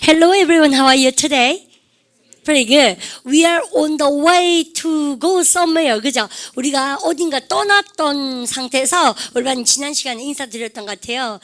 Hello everyone, how are you today? Pretty good. We are on the way to go somewhere. 그죠? 우리가 어딘가 떠났던 상태에서 우리 지난 시간에 인사드렸던 것 같아요.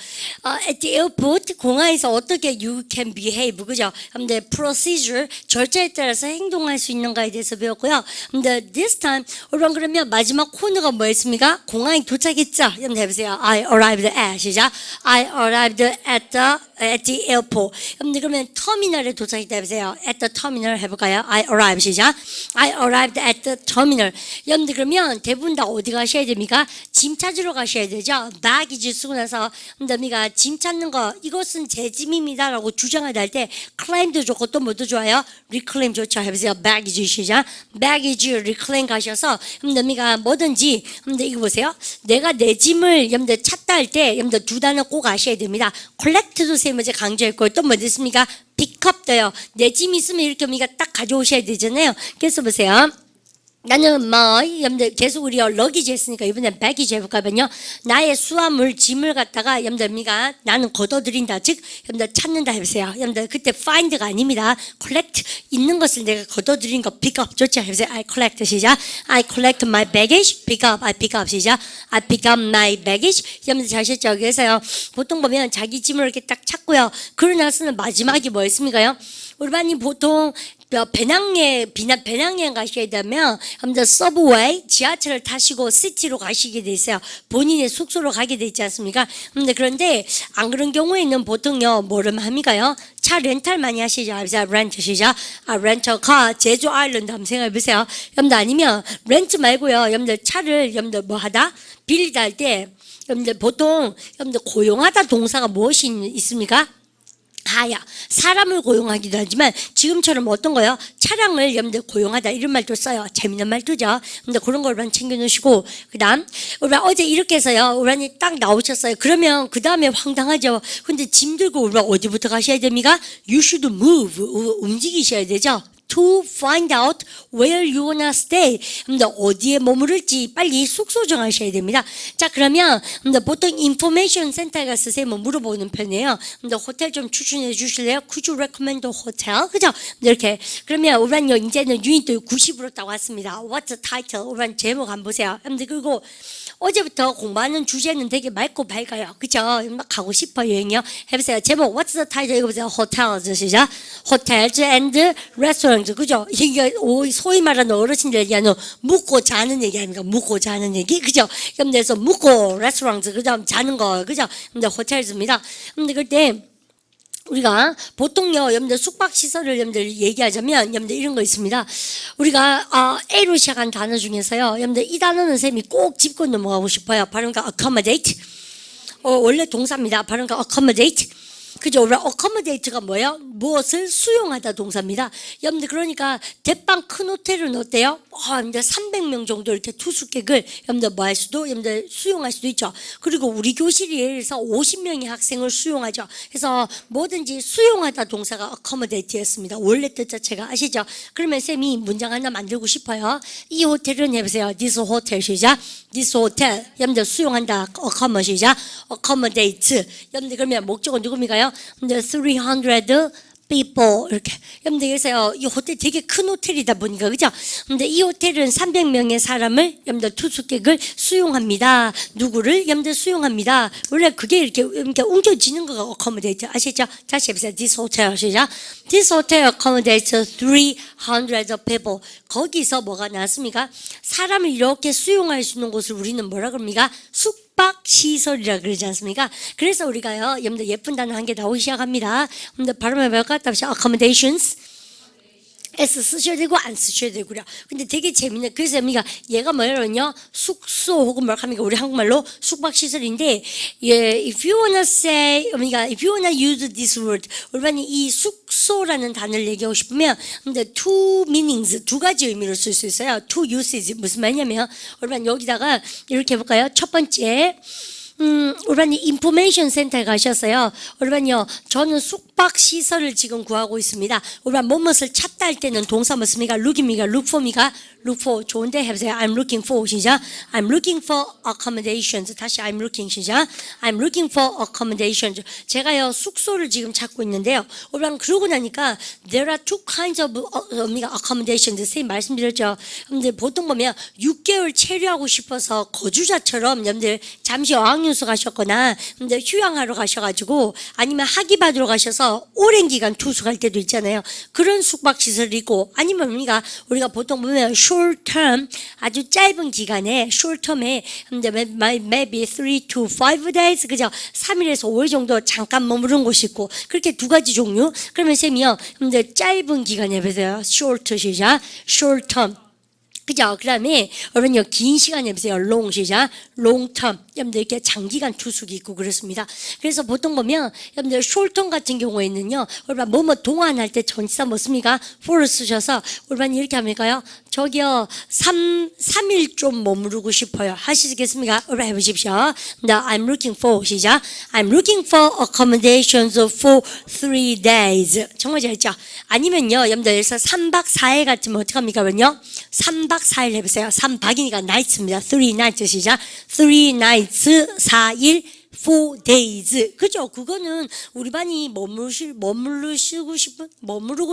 At the airport, 공항에서 어떻게 you can behave. 그죠? 근데 procedure, 절차에 따라서 행동할 수 있는가에 대해서 배웠고요. 근데 this time, 여러분 그러면 마지막 코너가 뭐였습니까? 공항에 도착했죠? 한번 해보세요. I arrived at, 시작. I arrived at the airport. 그러면 터미널에 도착했다 해보세요. At the terminal 해볼까요? I arrived, 시작. I arrived at the terminal. 여러분들 그러면 대부분 다 어디 가셔야 됩니까? 짐 찾으러 가셔야 되죠. baggage 쓰고 나서 우리가 짐 찾는 거 이것은 제 짐입니다 라고 주장을 할 때 claim도 좋고 또 뭐도 좋아요? reclaim 좋죠. 해보세요. baggage, 시작. baggage, reclaim 가셔서 우리가 뭐든지 이거 보세요. 내가 내 짐을 여러분들 찾다 할 때 여러분들 두 단어 꼭 아셔야 됩니다. collect도 세 번째 강조했고 또 뭐 됐습니까? 픽업도요. 내 짐 있으면 이렇게 우리가 딱 가져오셔야 되잖아요. 그래서 보세요. 나는 여러분들 계속 우리가 러기지 했으니까 이번엔 배기지 해볼까요? 나의 수화물 짐을 갖다가 여러분들 나는 걷어들인다. 즉 여러분들 찾는다 해보세요. 여러분들 그때 find가 아닙니다. collect 있는 것을 내가 걷어들인 거 pick up 좋죠. 해보세요. I collect, 시작. I collect my baggage. pick up. I pick up, 시작. I pick up my baggage. 여러분들 잘 아셨죠? 그래서요 보통 보면 자기 짐을 이렇게 딱 찾고요. 그러고 나서는 마지막이 뭐였습니까요? 우리 반이 보통 배낭여행 가셔야 되면 여러분들 서브웨이 지하철을 타시고 시티로 가시게 돼 있어요. 본인의 숙소로 가게 돼 있지 않습니까? 그런데 안 그런 경우에는 보통요 뭐를 합니까요? 차 렌탈 많이 하시죠. 렌트, 시작. 렌터카 제주 아일랜드 한번 생각해 보세요. 여러분들 아니면 렌트 말고요. 여러분들 차를 여러분들 뭐 하다 빌리다 할 때 여러분들 보통 여러분들 고용하다 동사가 무엇이 있습니까? 하야 사람을 고용하기도 하지만 지금처럼 어떤 거요? 차량을 여러분들 고용하다 이런 말도 써요. 재밌는 말도죠. 근데 그런 걸 챙겨 놓으시고 그다음 우리 어제 이렇게 해서요. 우리 딱 나오셨어요. 그러면 그 다음에 황당하죠. 근데 짐 들고 우리 어디부터 가셔야 됩니까? You should move 움직이셔야 되죠. To find out where you wanna stay. 어디에 머무를지 빨리 숙소 정하셔야 됩니다. 자, 그러면 보통 인포메이션 센터에 가서 선생님은 물어보는 편이에요. 호텔 좀 추천해 주실래요? Could you recommend a hotel? 그죠? 이렇게. 그러면 우리는요, 이제는 유닛도 90으로 딱 왔습니다. What's the title? 우리 제목 한번 보세요. 그리고 어제부터 공부하는 주제는 되게 맑고 밝아요. 그죠? 막 가고 싶어 여행이요. 해보세요. 제목 What's the title? 읽어보세요. Hotels, 시작. Hotels and restaurants. 그죠? 이게 소위 말하는 어르신들 얘기하는 묵고 자는 얘기 아닙니까? 묵고 자는 얘기. 그죠? 그래서 묵고 레스토랑트. 그죠? 자는 거. 그죠? 근데 호텔즈입니다. 근데 그때 우리가 보통요, 여러분들 숙박시설을 여러분들 얘기하자면, 여러분들 이런 거 있습니다. 우리가, A로 시작한 단어 중에서요, 여러분들 이 단어는 쌤이 꼭 짚고 넘어가고 싶어요. 발음가 accommodate. 원래 동사입니다. 발음가 accommodate. 그죠? 우리 accommodate가 뭐예요? 무엇을 수용하다 동사입니다. 여러분들 그러니까 대빵 큰 호텔은 어때요? 이제 300명 정도 이렇게 투숙객을 여러분들 뭐 할 수도 여러분들 수용할 수도 있죠. 그리고 우리 교실이 예를 들어서 50명의 학생을 수용하죠. 그래서 뭐든지 수용하다 동사가 accommodate였습니다. 원래 뜻 자체가 아시죠? 그러면 쌤이 문장 하나 만들고 싶어요. 이 호텔은 해보세요. This hotel 시작. This hotel 여러분들 수용한다. accommodate 시작. accommodate 여러분들 그러면 목적은 누굽니까요? 300 people 이렇게 여러분들 그래서요 이 호텔 되게 큰 호텔이다 보니까 그죠? 근데 이 호텔은 300명의 사람을 여러분들 투숙객을 수용합니다. 누구를 여러분들 수용합니다. 원래 그게 이렇게 옮겨지는 거가 accommodate 아시죠? 다시 해보세요. This hotel 시작. This hotel accommodates 300 people. 거기서 뭐가 나왔습니까? 사람을 이렇게 수용할 수 있는 곳을 우리는 뭐라 그럽니까? 숙박시설이라 그러지 않습니까? 그래서 우리가요, 여러분들 예쁜 단어 한 개 나오기 시작합니다. 여러분들 발음해볼까? 다시 accommodations. S 쓰셔야 되고 안 쓰셔야 되고요. 근데 되게 재밌는 그래서 얘가 뭐냐면요 숙소 혹은 뭐라 합니까 우리 한국말로 숙박시설인데 if you wanna say if you wanna use this word 우리만이 이 숙소라는 단어를 얘기하고 싶으면 근데 two meanings 두 가지 의미로 쓸 수 있어요. two uses 무슨 말이냐면 우리만 여기다가 이렇게 해볼까요? 첫 번째 우리반이 인포메이션 센터에 가셨어요. 우리반요, 저는 숙박 시설을 지금 구하고 있습니다. 우리반 무엇을 찾다 할 때는 동사 뭐습니까? look입니까? look for입니까? look for 좋은데 해보세요. I'm looking for 시작. I'm looking for accommodations. 다시 I'm looking 시작. I'm looking for accommodations. 제가요 숙소를 지금 찾고 있는데요. 우리반 그러고 나니까 there are two kinds of accommodations. 선생님 말씀드렸죠. 근데 보통 보면 6개월 체류하고 싶어서 거주자처럼 여러분들 잠시 어학연수 가셨거나 근데 휴양하러 가셔가지고 아니면 학위 받으러 가셔서 오랜 기간 투숙할 때도 있잖아요. 그런 숙박 시설이 있고 아니면 우리가 보통 보면 short term 아주 짧은 기간에 short term에 maybe 3 to 5 days 그죠? 3일에서 5일 정도 잠깐 머무른 곳이 있고 그렇게 두 가지 종류. 그러면 쌤이요. 근데 짧은 기간에 보세요. short 시작. short term. 그죠? 그 다음에 여러분요 긴 시간 해보세요. long 시작. long term. 여러분들 이렇게 장기간 투숙이 있고 그렇습니다. 그래서 보통 보면 여러분들 short term 같은 경우에는요. 여러분 뭐뭐 동안할 때 전치사 뭐습니까? for 쓰셔서 여러분 이렇게 합니까요? 저기요 3일 좀 머무르고 싶어요. 하시겠습니까? 여러분 해보십시오. Now I'm looking for 시작. I'm looking for accommodations for 3 days. 정말 잘했죠? 아니면요. 여러분들 여기서 3박 4일 같으면 어떡합니까? 그러면요. 3박 4일 해보세요. 3박이니까 nights입니다. 3 nights 시작. 3 nights 4일 4 days. 그죠? 그거는 우리 반이 머무르고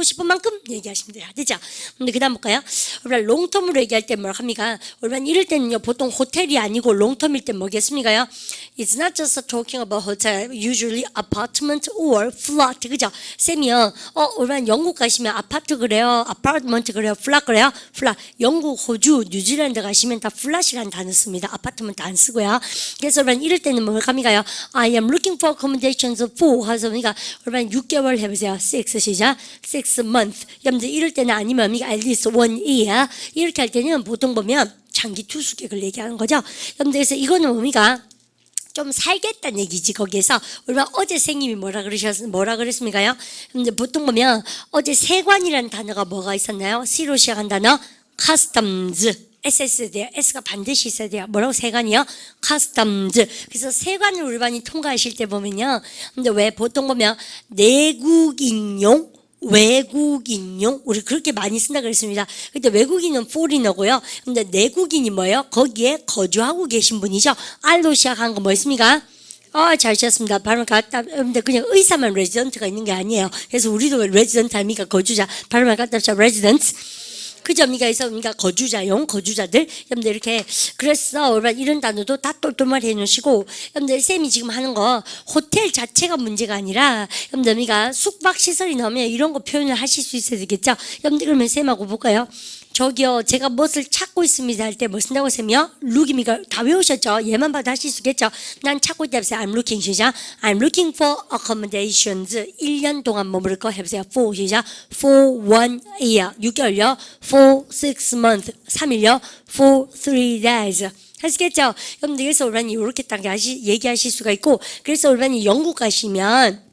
싶은 만큼 얘기하시면 돼요. 되죠? 근데 그 다음 볼까요? 우리 롱텀으로 얘기할 때 뭘 합니까? 우리 반 이럴 때는요, 보통 호텔이 아니고 롱텀일 때 뭐겠습니까요? It's not just talking about hotel, usually apartment or flat. 그죠? 쌤이요, 우리 반 영국 가시면 아파트 그래요? 아파트먼트 그래요? 플랫 그래요? 플랫. 영국, 호주, 뉴질랜드 가시면 다 플랫이라는 단어 씁니다. 아파트먼트 안 쓰고요. 그래서 우리 반 이럴 때는 뭘 합니까? I am looking for accommodations for 하서 그러니까 여러분 6개월 해보세요. 6 시작. 6 month. 여러분들 이럴 때는 아니면 at least 1 year 이렇게 할 때는 보통 보면 장기 투숙객을 얘기하는 거죠. 여러분들 그래서 이거는 뭡니까? 좀 살겠다는 얘기지. 거기에서 우리가 어제 선생님이 뭐라 그랬습니까요? 근데 보통 보면 어제 세관이라는 단어가 뭐가 있었나요? C로 시작한 단어 customs. SS 돼요. S가 반드시 있어야 돼요. 뭐라고 세관이요? customs. 그래서 세관을 우리 반이 통과하실 때 보면요. 근데 왜 보통 보면 내국인용 외국인용 우리 그렇게 많이 쓴다 그랬습니다. 근데 외국인은 foreigner고요. 근데 내국인이 뭐예요? 거기에 거주하고 계신 분이죠. R로 시작한 거 뭐였습니까? 잘 지었습니다. 발음 갖다, 근데 그냥 의사만 레지던트가 있는 게 아니에요. 그래서 우리도 레지던트 아닙니까? 거주자. 발음을 갖다 합시다. 레지던트. 그죠? 그러니까 거주자용, 거주자들. 여러분들 이렇게, 그래서 여러분 이런 단어도 다 똘똘말 해놓으시고, 여러분들 쌤이 지금 하는 거, 호텔 자체가 문제가 아니라, 여러분들 그러니까 숙박시설이 나오면 이런 거 표현을 하실 수 있어야 되겠죠? 여러분들 그러면 쌤하고 볼까요? 저기요, 제가 무엇을 찾고 있습니다 할 때 뭐 쓴다고 쌤이요? look입니까? 다 외우셨죠? 얘만 봐도 하실 수 있겠죠? 난 찾고 있다 해보세요. I'm looking 시작. I'm looking for accommodations. 1년 동안 머무를 거 해보세요. for 시작. for 1 year. 6개월요. for 6 months. 3일요. for 3 days. 하시겠죠? 여러분들 그래서 올반이 이렇게 딱 얘기하실 수가 있고 그래서 올반이 영국 가시면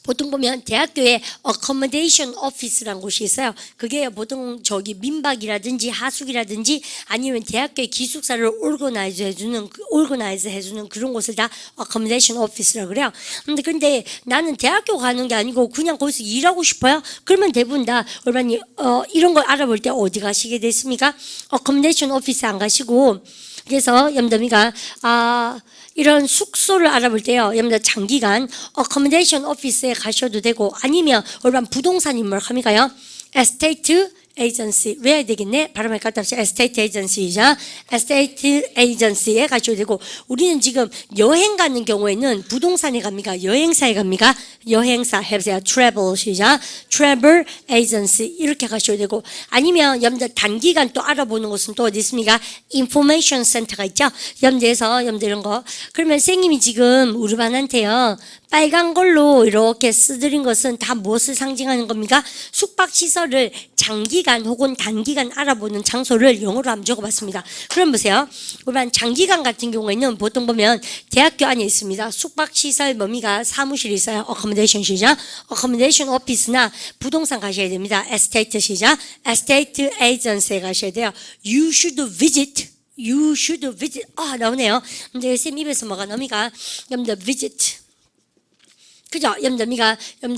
보통 보면 대학교에 accommodation office라는 곳이 있어요. 그게 보통 저기 민박이라든지 하숙이라든지 아니면 대학교의 기숙사를 organize 해주는 그런 곳을 다 accommodation office라고 그래요. 근데 나는 대학교 가는 게 아니고 그냥 거기서 일하고 싶어요. 그러면 대부분 다 얼마니 이런 걸 알아볼 때 어디 가시게 됐습니까? accommodation office 안 가시고 그래서 염담이가 이런 숙소를 알아볼 때요. 여러분들 장기간 accommodation office에 가셔도 되고 아니면 일반 부동산 인물 합니까요? estate agency 외워야 되겠네. 발음을 갖다 합시다. estate agency이자 estate agency에 가셔도 되고 우리는 지금 여행 가는 경우에는 부동산에 갑니까? 여행사에 갑니까? 여행사 해보세요. travel 시작. travel agency 이렇게 가셔도 되고 아니면 여러분들 단기간 또 알아보는 곳은 또 어디 있습니까? information center가 있죠. 여러분들에서 여러분들 이런 거 그러면 선생님이 지금 우리 반한테요. 빨간 걸로 이렇게 쓰드린 것은 다 무엇을 상징하는 겁니까? 숙박시설을 장기간 혹은 단기간 알아보는 장소를 영어로 한번 적어봤습니다. 그럼 보세요. 우리 장기간 같은 경우에는 보통 보면 대학교 안에 있습니다. 숙박시설 범위가 사무실이 있어요. accommodation 시작. accommodation office나 부동산 가셔야 됩니다. estate 시작. estate agency에 가셔야 돼요. You should visit You should visit. 나오네요. 근데 쌤 입에서 뭐가 나옵니까? 여러분들 visit. 그죠? 여러분들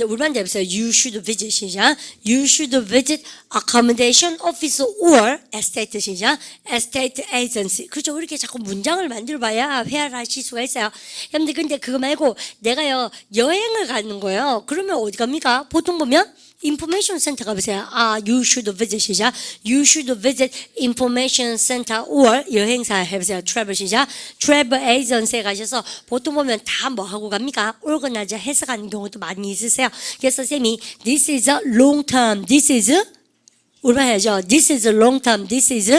우리만 대보세요. You should visit. 시작. You should visit accommodation office or estate. 시작. estate agency. 그죠? 이렇게 자꾸 문장을 만들어봐야 회화를 하실 수가 있어요. 여러분들 근데 그거 말고 내가요 여행을 가는 거예요. 그러면 어디 갑니까? 보통 보면 information center 가보세요. You should visit. 시작. You should visit information center or 여행사 해보세요. travel. 시작. travel agency에 가셔서 보통 보면 다 뭐 하고 갑니까? organize 해석하는 경우도 많이 있으세요. 그래서 쌤이 this is a long term. this is 우리만 해야죠. this is a long term. this is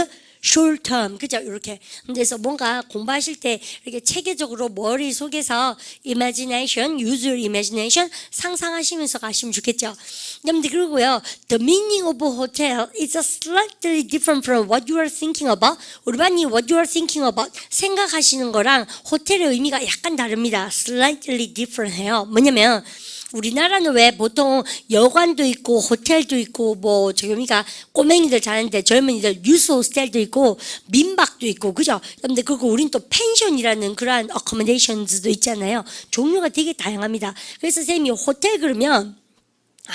short term. 그죠? 이렇게. 그래서 뭔가 공부하실 때 이렇게 체계적으로 머릿속에서 imagination, use your imagination 상상하시면서 가시면 좋겠죠. 여러분들 그리고요. The meaning of a hotel is slightly different from what you are thinking about. 우리반이 what you are thinking about 생각하시는 거랑 호텔의 의미가 약간 다릅니다. slightly different 해요. 뭐냐면 우리나라는 왜 보통 여관도 있고 호텔도 있고 뭐 저기가 꼬맹이들 자는데 젊은이들 유스 호스텔도 있고 민박도 있고 그죠? 근데 그리고 우린 또 펜션이라는 그러한 어코모데이션즈도 있잖아요. 종류가 되게 다양합니다. 그래서 쌤이 호텔 그러면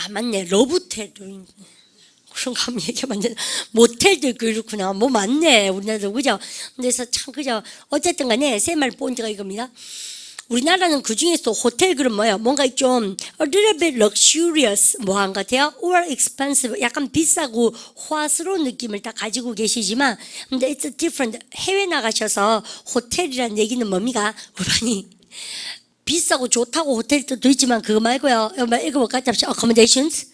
맞네 러브텔도 있네. 그런 거 한번 얘기하면 안 되나? 모텔도 있고 이렇구나. 뭐 맞네 우리나라도 그죠? 그래서 참 그죠? 어쨌든 간에 쌤 말 본드가 이겁니다. 우리나라는 그 중에서 호텔 그럼 뭐예요? 뭔가 좀 a little bit luxurious 뭐한 것 같아요? or expensive 약간 비싸고 호화스러운 느낌을 다 가지고 계시지만 근데 it's different. 해외 나가셔서 호텔이라는 얘기는 뭡니까? 우리반이 비싸고 좋다고 호텔도 있지만 그거 말고요. 이거 뭐 같이 합시다. accommodations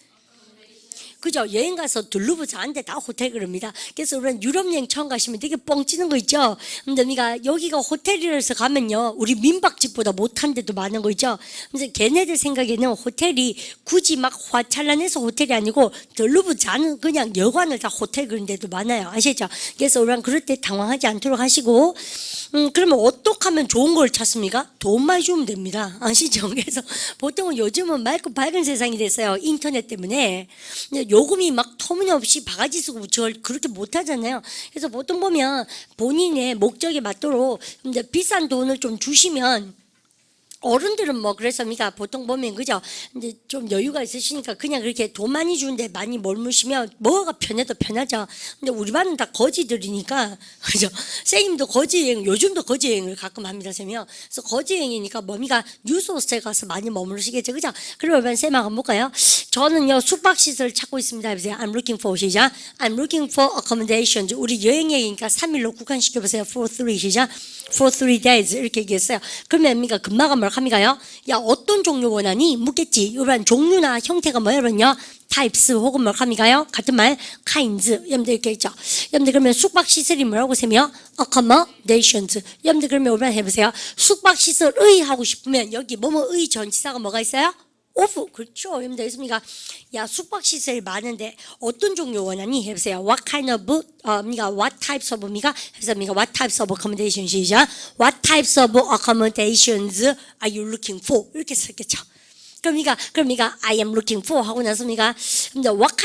그죠? 여행 가서 둘러보자 하는데 다 호텔 그럽니다. 그래서 우리는 유럽 여행 처음 가시면 되게 뻥치는 거 있죠? 근데 우리가 여기가 호텔이라서 가면요. 우리 민박집보다 못한 데도 많은 거 있죠? 근데 걔네들 생각에는 호텔이 굳이 막 화찰란해서 호텔이 아니고 둘러보자 하는 그냥 여관을 다 호텔 그런 데도 많아요. 아시죠? 그래서 우리는 그럴 때 당황하지 않도록 하시고 그러면 어떻게 하면 좋은 걸 찾습니까? 돈 많이 주면 됩니다. 아시죠? 그래서 보통은 요즘은 맑고 밝은 세상이 됐어요. 인터넷 때문에. 요금이 막 터무니없이 바가지 쓰고 저걸 그렇게 못하잖아요. 그래서 보통 보면 본인의 목적에 맞도록 근데 비싼 돈을 좀 주시면 어른들은 뭐 그랬습니까? 보통 보면 그죠? 근데 좀 여유가 있으시니까 그냥 그렇게 돈 많이 주는데 많이 머무시면 뭐가 편해도 편하죠. 근데 우리 반은 다 거지들이니까 그죠? 선생님도 거지 여행 요즘도 거지 여행을 가끔 합니다, 쌤이요. 그래서 거지 여행이니까 뭡니까? 유소호스텔 가서 많이 머무르시겠죠, 그죠? 그러면 쌤 한번 볼까요? 저는요 숙박 시설 찾고 있습니다. 해보세요. I'm looking for 시작. I'm looking for accommodations. 우리 여행 얘기니까 3일로 국한시켜 보세요. For 3 시작. For 3 days 이렇게 얘기했어요. 그러면 뭡니까? 금마가 뭘 합니까요? 야 어떤 종류 원하니? 묻겠지. 이런 종류나 형태가 뭐냐면요. types 혹은 뭘 합니까요? 같은 말 kinds 여러분들 이렇게 있죠. 여러분들 그러면 숙박시설이 뭐라고 세며? accommodations. 여러분들 그러면 오늘 해보세요. 숙박시설의 하고 싶으면 여기 뭐뭐의 전치사가 뭐가 있어요? of 그렇죠. 여러분들 있습니까? 야 숙박시설이 많은데 어떤 종류 원하니? 해보세요. What kind of what types of 해보세요. What types of accommodations 시작. What types of accommodations are you looking for? 이렇게 썼겠죠. 그러니까 I am looking for 하고 나서니까 근데 what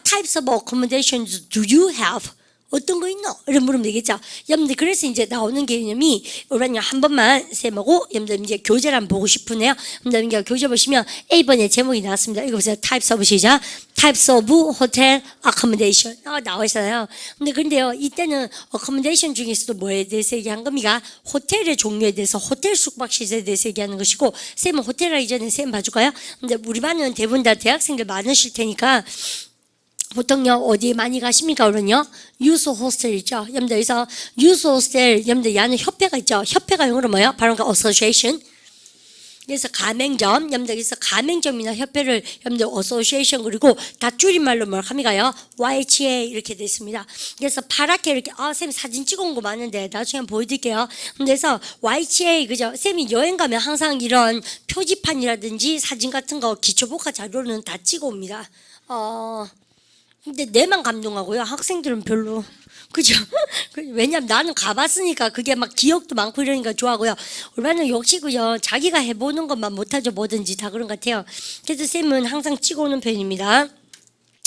types of accommodations do you have? 어떤 거 있노? 이런 물으면 되겠죠. 여러분들 그래서 이제 나오는 개념이 우리는 한 번만 쌤하고 여러분들 이제 교재를 한번 보고 싶으네요. 여러분들 교재 보시면 A번에 제목이 나왔습니다. 이거 보세요. Types of 시작. Types of hotel accommodation. 나와 있어요. 근데요 이때는 accommodation 중에서도 뭐에 대해서 얘기한 겁니까? 호텔의 종류에 대해서 호텔 숙박시설에 대해서 얘기하는 것이고 쌤은 호텔 하기 전에 쌤 봐줄까요? 근데 우리 반은 대부분 다 대학생들 많으실 테니까 보통요 어디 많이 가십니까? 그러면요 유소 호스텔 있죠. 여러분들 여기서 유소 호스텔 여러분들 야는 협회가 있죠. 협회가 영어로 뭐예요? 바로 그 association. 그래서 가맹점 여러분들 여기서 가맹점이나 협회를 여러분들 association 그리고 다 줄임말로 뭘 합니까요? YHA 이렇게 되어 있습니다. 그래서 파랗게 이렇게 쌤 사진 찍어온 거 많은데 나중에 한번 보여드릴게요. 그래서 YHA 그죠? 쌤이 여행 가면 항상 이런 표지판이라든지 사진 같은 거 기초복화 자료는 다 찍어옵니다. 근데 내만 감동하고요. 학생들은 별로. 그죠? 왜냐면 나는 가봤으니까 그게 막 기억도 많고 이러니까 좋아하고요. 우리는 역시 그죠? 자기가 해보는 것만 못하죠. 뭐든지 다 그런 것 같아요. 그래서 쌤은 항상 찍어오는 편입니다.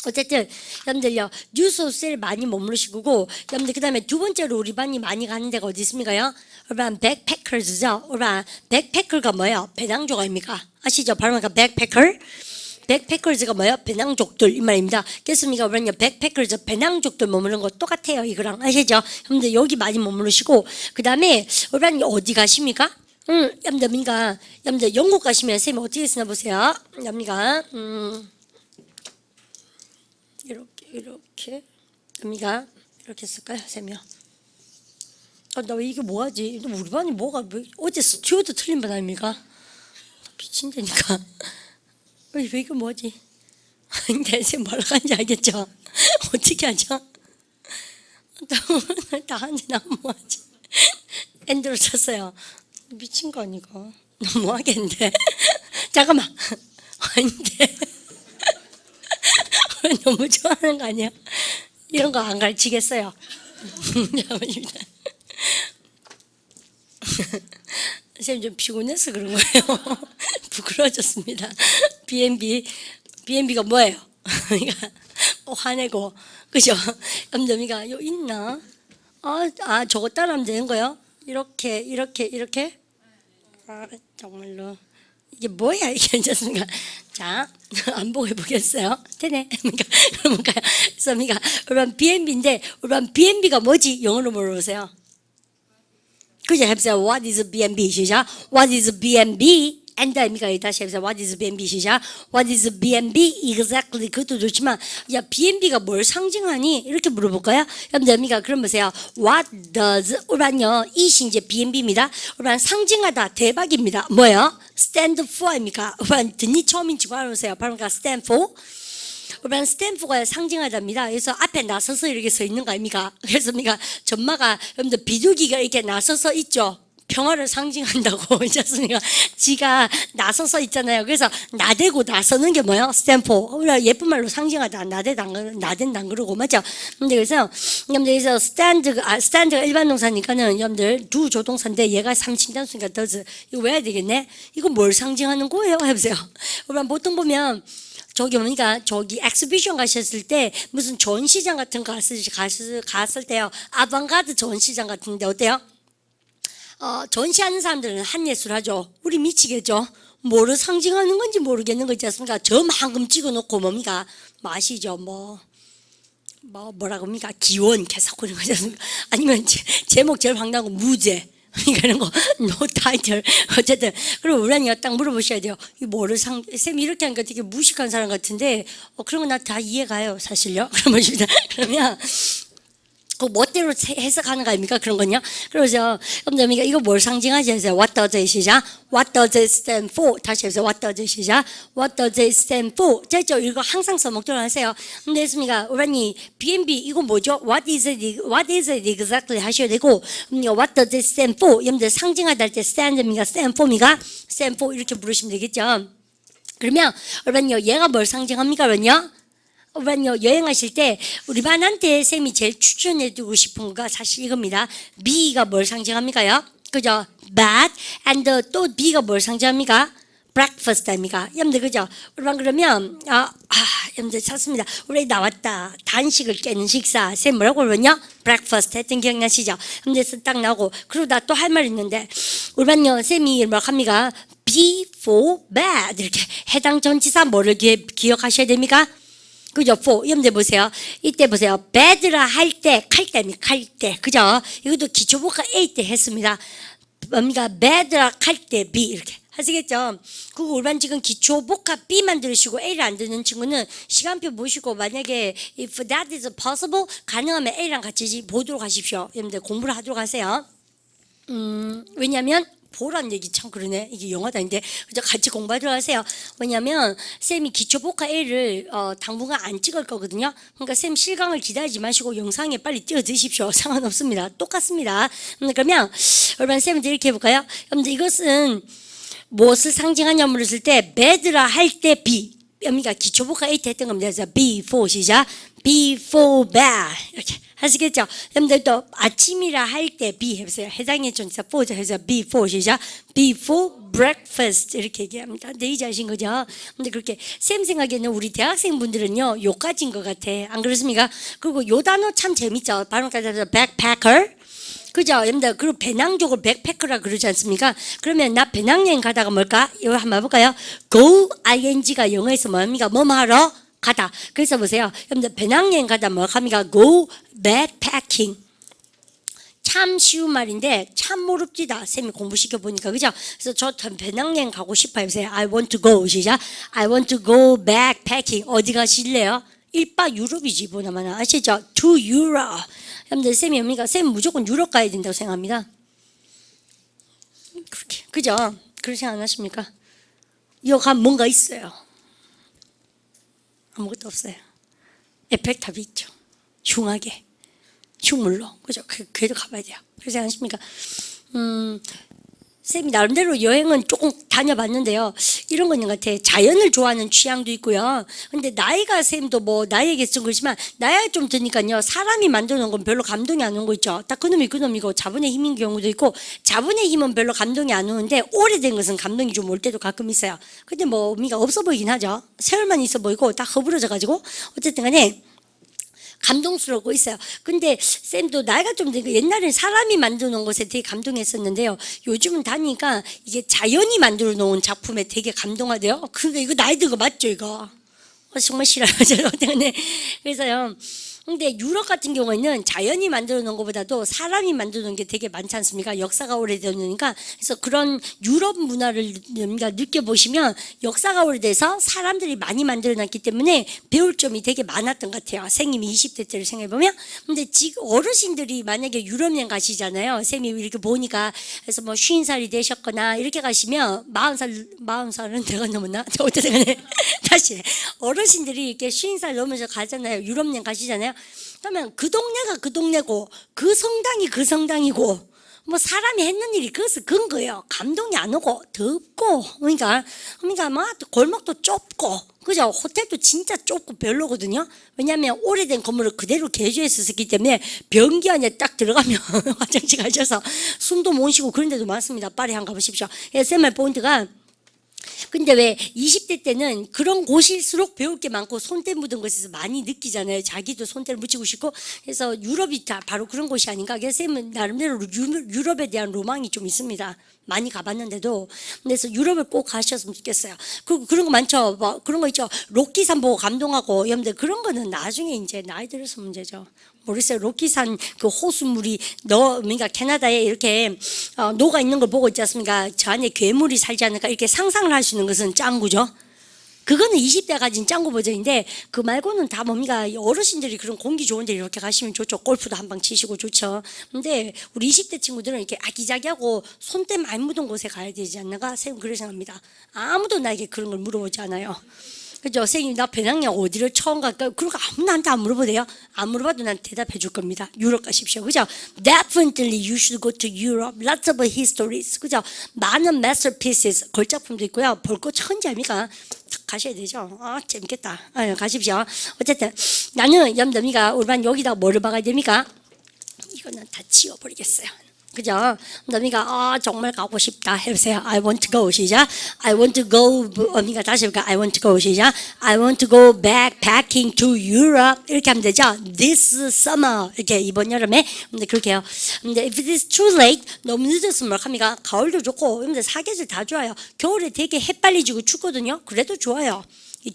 어쨌든 여러분들요 뉴소스를 많이 머무르시고 여러분들 그다음에 두 번째로 우리 반이 많이 가는 데가 어디 있습니까요? urban backpackers죠. urban backpacker가 뭐예요? 배낭족 아닙니까? 아시죠? 발음하니까 backpacker. 백패커즈가 뭐예요? 배낭족들 이 말입니다. 그렇습니까? 그러면 백패커즈 배낭족들 머무르는 거 똑같아요. 이거랑 아시죠? 여러분들 여기 많이 머무르시고 그 다음에 여러분 어디 가십니까? 여러분들 영국 가시면 쌤이 어떻게 쓰나 보세요. 여러분가 이렇게 여러분가 이렇게 쓸까요? 쌤이요. 나 왜 이게 뭐하지? 우리 반이 뭐가 어제 스튜어드 틀린 반 아닙니까? 미친다니까. 왜 이거 뭐지? 근데 쌤 뭐라고 하는지 알겠죠? 어떻게 하죠? 다 하는데 나 뭐하지? 엔드로 쳤어요. 미친 거 아니까. 너 뭐하겠는데? 잠깐만. 아닌데. 너무 좋아하는 거 아니야? 이런 거 안 가르치겠어요. 잠깐만입니다. 선생님 좀 피곤해서 그런 거예요. 부끄러워졌습니다. BNB가 뭐예요? 그러니까 화내고 그죠? 염점이가 요 있나? 저거 따라하면 되는 거예요? 이렇게? 정말로 이게 뭐야 이게 괜찮습니까? 자, 안 보고 해보겠어요? 되네. 그러니까 urban BNB인데 urban BNB가 뭐지? 영어로 물어보세요. 그죠? 해보세요. What is BNB? 시작. What is BNB? and입니까? 다시 해보세요. What is BNB? 시작. What is BNB? Exactly. 그것도 좋지만 야 BNB가 뭘 상징하니? 이렇게 물어볼까요? 여러분들 그럼 보세요. What does urban요. 이시 이제 BNB입니다. urban 상징하다 대박입니다. 뭐예요? stand for입니까? urban 듣니 처음인지 알아보세요. 발음가 stand for. urban stand for가 상징하답니다. 그래서 앞에 나서서 이렇게 서 있는 거 아닙니까? 그래서 전마가 여러분들 비둘기가 이렇게 나서서 있죠. 평화를 상징한다고 하셨으니까 지가 나서서 있잖아요. 그래서 나대고 나서는 게 뭐예요? 스탬포. 우리가 예쁜 말로 상징하다. 나댄다 그러고 맞죠? 근데 그래서 여러분들 스탠드가 일반 동사니까는 여러분들 두 조동사인데 얘가 3친단수니까 does. 이거 외워야 되겠네. 이거 뭘 상징하는 거예요? 해보세요. 우리가 보통 보면 저기 엑스비션 가셨을 때 무슨 전시장 같은 거 갔을 때요. 아방가드 전시장 같은데 어때요? 전시하는 사람들은 한예술 하죠. 우리 미치겠죠. 뭐를 상징하는 건지 모르겠는 거 있지 않습니까? 점 한금 찍어놓고 뭡니까? 마시죠. 뭐라고 합니까? 기원 계속 그런 거지 않습니까? 아니면 제목 제일 황당한 거 무죄. 이런 거, 노 타이틀. 어쨌든. 그럼 우리는 딱 물어보셔야 돼요. 이 뭐를 쌤이 이렇게 하니까 되게 무식한 사람 같은데, 그런 거 나 다 이해가요, 사실요. 그러면, 그 멋대로 해석하는 거 아닙니까? 그런 건요. 그래서 여러분들 이거 뭘 상징하지? 해서 What does it 시작? What does it stand for? 다시 해서 What does it 시작? What does it stand for? 됐죠? 이거 항상 써먹도록 하세요. 근데 했습니까? 우라니 BNB 이거 뭐죠? What is it exactly 하셔야 되고 What does it stand for? 여러분들 상징하다 할 때 stand입니까? stand for입니까? stand for 이렇게 부르시면 되겠죠. 그러면 여러분요 얘가 뭘 상징합니까? 그러면요 여행하실 때 우리 반한테 쌤이 제일 추천해주고 싶은 거가 사실 이겁니다. B가 뭘 상징합니까요? 그죠? Bad and 또 B가 뭘 상징합니까? breakfast 아닙니까? 여러분들 그죠? 우리 반 그러면 여러분들 찾습니다. 우리 나왔다. 단식을 깨는 식사. 쌤 뭐라고 그러냐? breakfast 했던 기억나시죠? 여러분들 딱 나오고 그리고 나 또 할 말 있는데 우리 반요 쌤이 뭐라고 합니까? before bed 이렇게 해당 전치사 뭐를 기억하셔야 됩니까? 그죠? for. 여러분들 보세요. 이때 보세요. bed라 할 때, 칼 때. 그죠? 이것도 기초복합 A 때 했습니다. 뭡니까? bed라 할 때 B. 이렇게. 하시겠죠? 그거 우리만 지금 기초복합 B만 들으시고 A를 안 듣는 친구는 시간표 보시고 만약에 if that is possible 가능하면 A랑 같이 보도록 하십시오. 여러분들 공부를 하도록 하세요. 왜냐면 보란 얘기 참 그러네. 이게 영어도 아닌데 그죠? 같이 공부하도록 하세요. 왜냐면 쌤이 기초복합 A를 당분간 안 찍을 거거든요. 그러니까 쌤 실강을 기다리지 마시고 영상에 빨리 띄워드십시오. 상관없습니다. 똑같습니다. 그러면 여러분 쌤한테 이렇게 해볼까요? 여러분들 이것은 무엇을 상징하냐 물었을 때 bed라 할 때 B 그러니까 기초복합 A 때 했던 겁니다. 그래서 before 시작 before bed 이렇게 아시겠죠? 여러분들 또 아침이라 할 때 be 해보세요. 해당의 존사 for 해서 before 시작. before breakfast 이렇게 얘기합니다. 네, 이제 아신 거죠? 근데 그렇게 쌤 생각에는 우리 대학생분들은요 요까지인 것 같아. 안 그렇습니까? 그리고 요 단어 참 재밌죠. 발음까지 해서 backpacker. 그죠? 여러분들 그리고 배낭족을 백패커라 그러지 않습니까? 그러면 나 배낭여행 가다가 뭘까? 이거 한번 해볼까요? go ing가 영어에서 뭡니까? 뭐 하러? 가다. 그래서 보세요. 여러분들 배낭여행 가다 뭐 합니까? go backpacking. 참 쉬운 말인데 참 어렵지다. 쌤이 공부시켜 보니까 그죠? 그래서 저 배낭여행 가고 싶어요. 보세요. I want to go 시작. I want to go backpacking. 어디 가실래요? 1박 유럽이지 보나마나 아시죠? To Europe. 여러분들 쌤이 뭡니까? 쌤 무조건 유럽 가야 된다고 생각합니다. 그렇게 그죠? 그렇게 생각 안 하십니까? 여기 가면 뭔가 있어요. 아무것도 없어요. 에펠탑이 있죠. 흉하게. 흉물로. 그죠? 그래도 가봐야 돼요. 그렇게 생각하십니까? 쌤이 나름대로 여행은 조금 다녀봤는데요. 이런 거 있는 것 같아. 자연을 좋아하는 취향도 있고요. 근데 나이가 쌤도 뭐 나이에게 쓴 거지만 나이가 좀 드니까요. 사람이 만들어 놓은 건 별로 감동이 안 오는 거 있죠. 딱 그놈이 그놈이고 자본의 힘인 경우도 있고 자본의 힘은 별로 감동이 안 오는데 오래된 것은 감동이 좀 올 때도 가끔 있어요. 근데 뭐 의미가 없어 보이긴 하죠. 세월만 있어 보이고 딱 허브러져 가지고 어쨌든 간에 감동스럽고 있어요. 근데 쌤도 나이가 좀 드니까 옛날엔 사람이 만들어 놓은 것에 되게 감동했었는데요. 요즘은 다니까 이게 자연이 만들어 놓은 작품에 되게 감동하대요. 그러니까 이거 나이 든 거 맞죠 이거? 정말 싫어요. 저는 때문에 그래서요. 근데 유럽 같은 경우에는 자연이 만들어 놓은 것보다도 사람이 만들어 놓은 게 되게 많지 않습니까? 역사가 오래되니까. 그래서 그런 유럽 문화를 느껴보시면 역사가 오래돼서 사람들이 많이 만들어 놨기 때문에 배울 점이 되게 많았던 것 같아요. 생님이 20대 때를 생각해보면. 근데 지금 어르신들이 만약에 유럽 여행 가시잖아요. 쌤이 이렇게 보니까 그래서 뭐 50살이 되셨거나 이렇게 가시면 40살은 내가 넘었나? 어쨌든 간에 다시 어르신들이 이렇게 50살 넘으셔 가잖아요. 유럽 여행 가시잖아요. 그러면 그 동네가 그 동네고 그 성당이 그 성당이고 뭐 사람이 했는 일이 그것은 그건 거예요. 감동이 안 오고 덥고 그러니까 막 골목도 좁고 그죠? 호텔도 진짜 좁고 별로거든요. 왜냐하면 오래된 건물을 그대로 개조해서 썼기 때문에 변기 안에 딱 들어가면 화장실 가셔서 숨도 못 쉬고 그런 데도 많습니다. 파리 한번 가보십시오. SMR 포인트가 근데 왜 20대 때는 그런 곳일수록 배울 게 많고 손때 묻은 곳에서 많이 느끼잖아요. 자기도 손때를 묻히고 싶고 그래서 유럽이 다 바로 그런 곳이 아닌가. 그래서 쌤은 나름대로 유럽에 대한 로망이 좀 있습니다. 많이 가봤는데도 그래서 유럽을 꼭 가셨으면 좋겠어요. 그리고 그런 거 많죠. 뭐 그런 거 있죠. 로키산 보고 감동하고 여러분들 그런 거는 나중에 이제 나이 들어서 문제죠. 모르겠어요. 로키산 그 호수물이 그러니까 캐나다에 이렇게 녹아 있는 걸 보고 있지 않습니까? 저 안에 괴물이 살지 않을까 이렇게 상상을 할 수 있는 것은 짱구죠. 그거는 20대 가진 짱구 버전인데 그 말고는 다 뭡니까? 어르신들이 그런 공기 좋은 데 이렇게 가시면 좋죠. 골프도 한 방 치시고 좋죠. 근데 우리 20대 친구들은 이렇게 아기자기하고 손때 많이 묻은 곳에 가야 되지 않나가? 쌤은 그렇게 생각합니다. 아무도 나에게 그런 걸 물어보지 않아요. 그죠? 선생님 나 배낭여행 어디를 처음 갈까요? 그런 거 아무 나한테 안 물어보대요. 안 물어봐도 난 대답해 줄 겁니다. 유럽 가십시오. 그죠? Definitely you should go to Europe. Lots of histories. 그죠? 많은 masterpieces 걸작품도 있고요. 볼 거 천지 아닙니까? 가셔야 되죠. 재밌겠다. 가십시오. 어쨌든 나는 염담이가 우리 여기다 뭐를 박아야 됩니까? 이거는 다 지워버리겠어요. 그죠? 너미가 정말 가고 싶다 해보세요. I want to go 시작. I want to go. 언니가 다시 해볼까? I want to go 시작. I want to go backpacking to Europe 이렇게 하면 되죠. This summer 이렇게 이번 여름에. 근데 그렇게 해요. 근데 if it is too late 너무 늦었으면 뭐합니까? 가을도 좋고 근데 사계절 다 좋아요. 겨울에 되게 해 빨리 지고 춥거든요. 그래도 좋아요.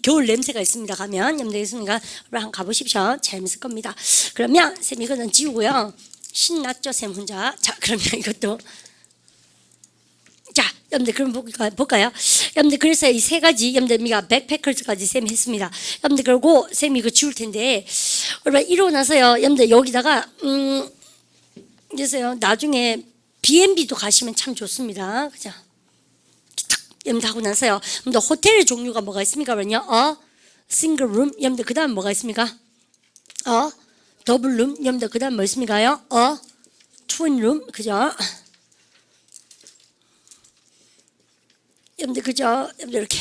겨울 냄새가 있습니다. 가면 여러분들 있습니까? 한번 가보십시오. 재밌을 겁니다. 그러면 쌤 이거는 지우고요. 신났죠, 쌤 혼자. 자, 그러면 이것도. 자, 여러분들, 그럼 볼까요? 여러분들, 그래서 이 세 가지, 여러분들, 우리가 백패커즈까지 쌤 했습니다. 여러분들, 그리고 쌤이 이거 지울 텐데, 여러분, 이러고 나서요, 여러분들, 여기다가, 그래서요, 나중에 B&B도 가시면 참 좋습니다. 그죠? 여러분들, 하고 나서요, 여러분들, 호텔의 종류가 뭐가 있습니까? 그러면요, 싱글 룸, 여러분들, 그 다음 뭐가 있습니까? 더블룸, 여러분들 그 다음 뭐 있습니까요? 트윈룸, 그죠? 여러분들 그죠? 여러분들 이렇게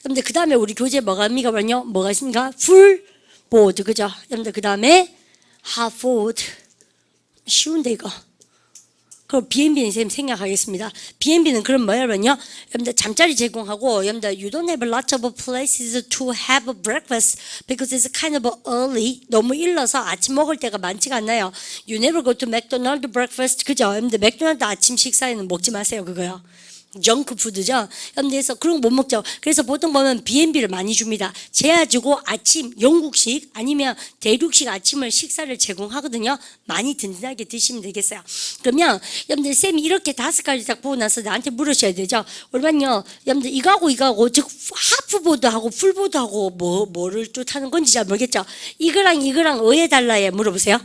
여러분들 그 다음에 우리 교재 뭐가 있습니까? 뭐가 있습니까? 풀 보드, 그죠? 여러분들 그 다음에 Harvard. 쉬운데 이거. 그럼 B&B는 선생님 생각하겠습니다. B&B는 그럼 뭐냐면요. 여러분들 잠자리 제공하고 여러분들 you don't have lots of places to have breakfast because it's kind of early. 너무 일러서 아침 먹을 때가 많지가 않나요. You never go to McDonald's breakfast. 그죠? 여러분들 맥도날드 아침 식사에는 먹지 마세요. 그거요. 정크푸드죠. 그래서 그런 거 못 먹죠. 그래서 보통 보면 B&B를 많이 줍니다. 재워주고 아침 영국식 아니면 대륙식 아침을 식사를 제공하거든요. 많이 든든하게 드시면 되겠어요. 그러면 여러분들 쌤이 이렇게 5가지 딱 보고 나서 나한테 물으셔야 되죠. 그러면요, 여러분들 이거하고 즉 하프보드하고 풀보드하고 뭐를 뜻하는 건지 잘 모르겠죠. 이거랑 어에 달라에 물어보세요.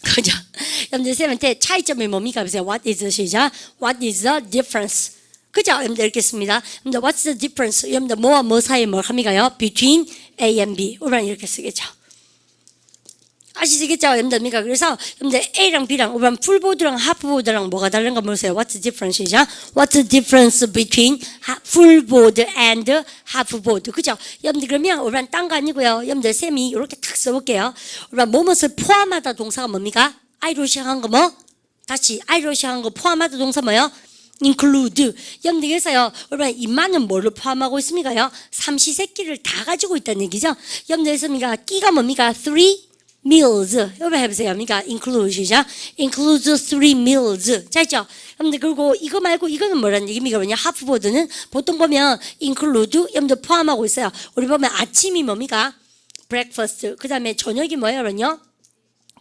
그죠? 여러분들 쌤한테 차이점이 뭡니까? 보세요. What is 시작. What is the difference? 그죠? 여러분들 읽겠습니다. 여러분들 What's the difference? 여러분들 뭐와 뭐 사이에 뭐 합니까요? Between A and B. 우리는 이렇게 쓰겠죠. 아시겠죠? 여러분들 그래서 여러분들 A랑 B랑 우리는 풀보드랑 하프보드랑 뭐가 다른가 모르세요. What's the difference? 시작. What's the difference between 풀보드 and 하프보드? 그죠? 여러분들 그러면 우리는 딴 거 아니고요. 여러분들 쌤이 이렇게 탁 써볼게요. 우리는 뭐뭇을 포함하다 동사가 뭡니까? I로 시작한 거 뭐? 다시 I로 시작한 거 포함하다 동사 뭐요? include. 여러분들 그래서요. 여러분 인마는 뭐를 포함하고 있습니까요? 삼시세끼를 다 가지고 있다는 얘기죠. 여러분들 그래서 끼가 뭡니까? three meals. 여러분 해보세요. 그러니까 include 시작. includes 3 meals. 자 있죠? 여러분들 그리고 이거 말고 이거는 뭐라는 얘기입니까? 뭐냐? 하프보드는 보통 보면 include 여러분들 포함하고 있어요. 우리 보면 아침이 뭡니까? breakfast. 그 다음에 저녁이 뭐예요? 여러분요?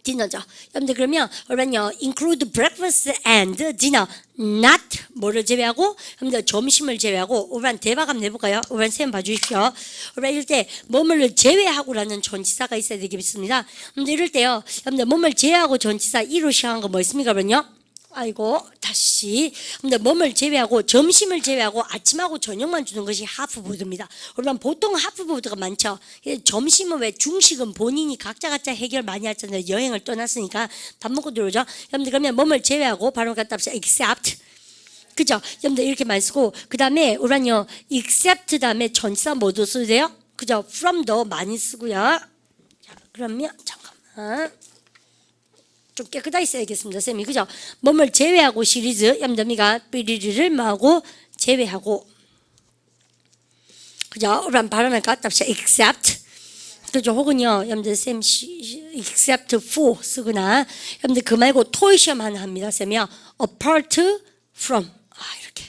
디너죠. 여러분들 그러면 여러분요 include breakfast and dinner. not 뭐를 제외하고 여러분들 점심을 제외하고 우리한 대박 한번 해볼까요? 우리한 쌤 봐주십시오. 우리 이럴 때 뭐뭐를 제외하고라는 전치사가 있어야 되겠습니다. 근데 이럴 때요 여러분들 뭐뭐를 제외하고 전치사 이로 시작한 거 뭐 있습니까? 그러면요 아이고 다시 근데 몸을 제외하고 점심을 제외하고 아침하고 저녁만 주는 것이 하프보드입니다. 그러면 보통 하프보드가 많죠. 점심은 왜 중식은 본인이 각자 해결 많이 하잖아요. 여행을 떠났으니까 밥 먹고 들어오죠. 여러분들 그러면 몸을 제외하고 바로 갖다 합시다. except 그죠? 여러분들 이렇게 많이 쓰고 그 다음에 우리는요 except 다음에 전치사 뭐도 쓰세요? 그죠? from도 많이 쓰고요. 자, 그러면 잠깐만. 좀 깨끗하게 써야겠습니다. 쌤이 그죠? 몸을 제외하고 시리즈 염더미가 삐리리를 마고 제외하고 그죠? 그럼 발음을 갖다 합시다. except 그죠? 혹은요 염더 쌤 except for 쓰거나 염더 그 말고 토의 시험 하나 합니다. 쌤이요 apart from 이렇게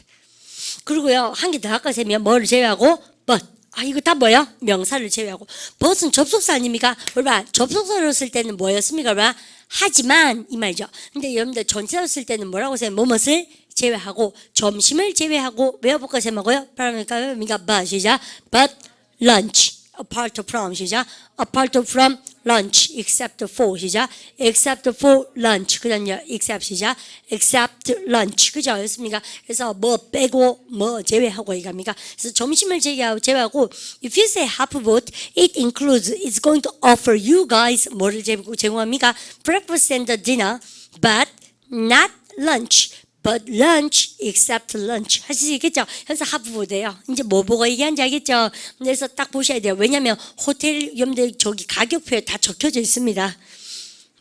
그리고요 한 개 더 할까 쌤이요 뭐를 제외하고 but 이거 다 뭐야? 명사를 제외하고 but은 접속사 아닙니까? 얼마 접속사로 쓸 때는 뭐였습니까? 얼마 하지만 이 말이죠. 근데 여러분들 전체로 쓸 때는 뭐라고 써요? 뭐뭇을 제외하고 점심을 제외하고 외워볼까 생각하고요. 그러니까 but 시작. but lunch apart from 시작. apart from lunch except for 시작. except for lunch 그다음요 except 시작. except lunch 그죠? 였습니까? 그래서 뭐 빼고 뭐 제외하고 이겁니까? 그래서 점심을 제외하고 if you say half boat it includes it's going to offer you guys 뭐를 제공합니까? breakfast and dinner but not lunch but lunch except lunch 하시겠죠? 그래서 하프보드예요. 이제 뭐 보고 얘기하는지 알겠죠? 그래서 딱 보셔야 돼요. 왜냐하면 호텔 여러분들 저기 가격표에 다 적혀져 있습니다.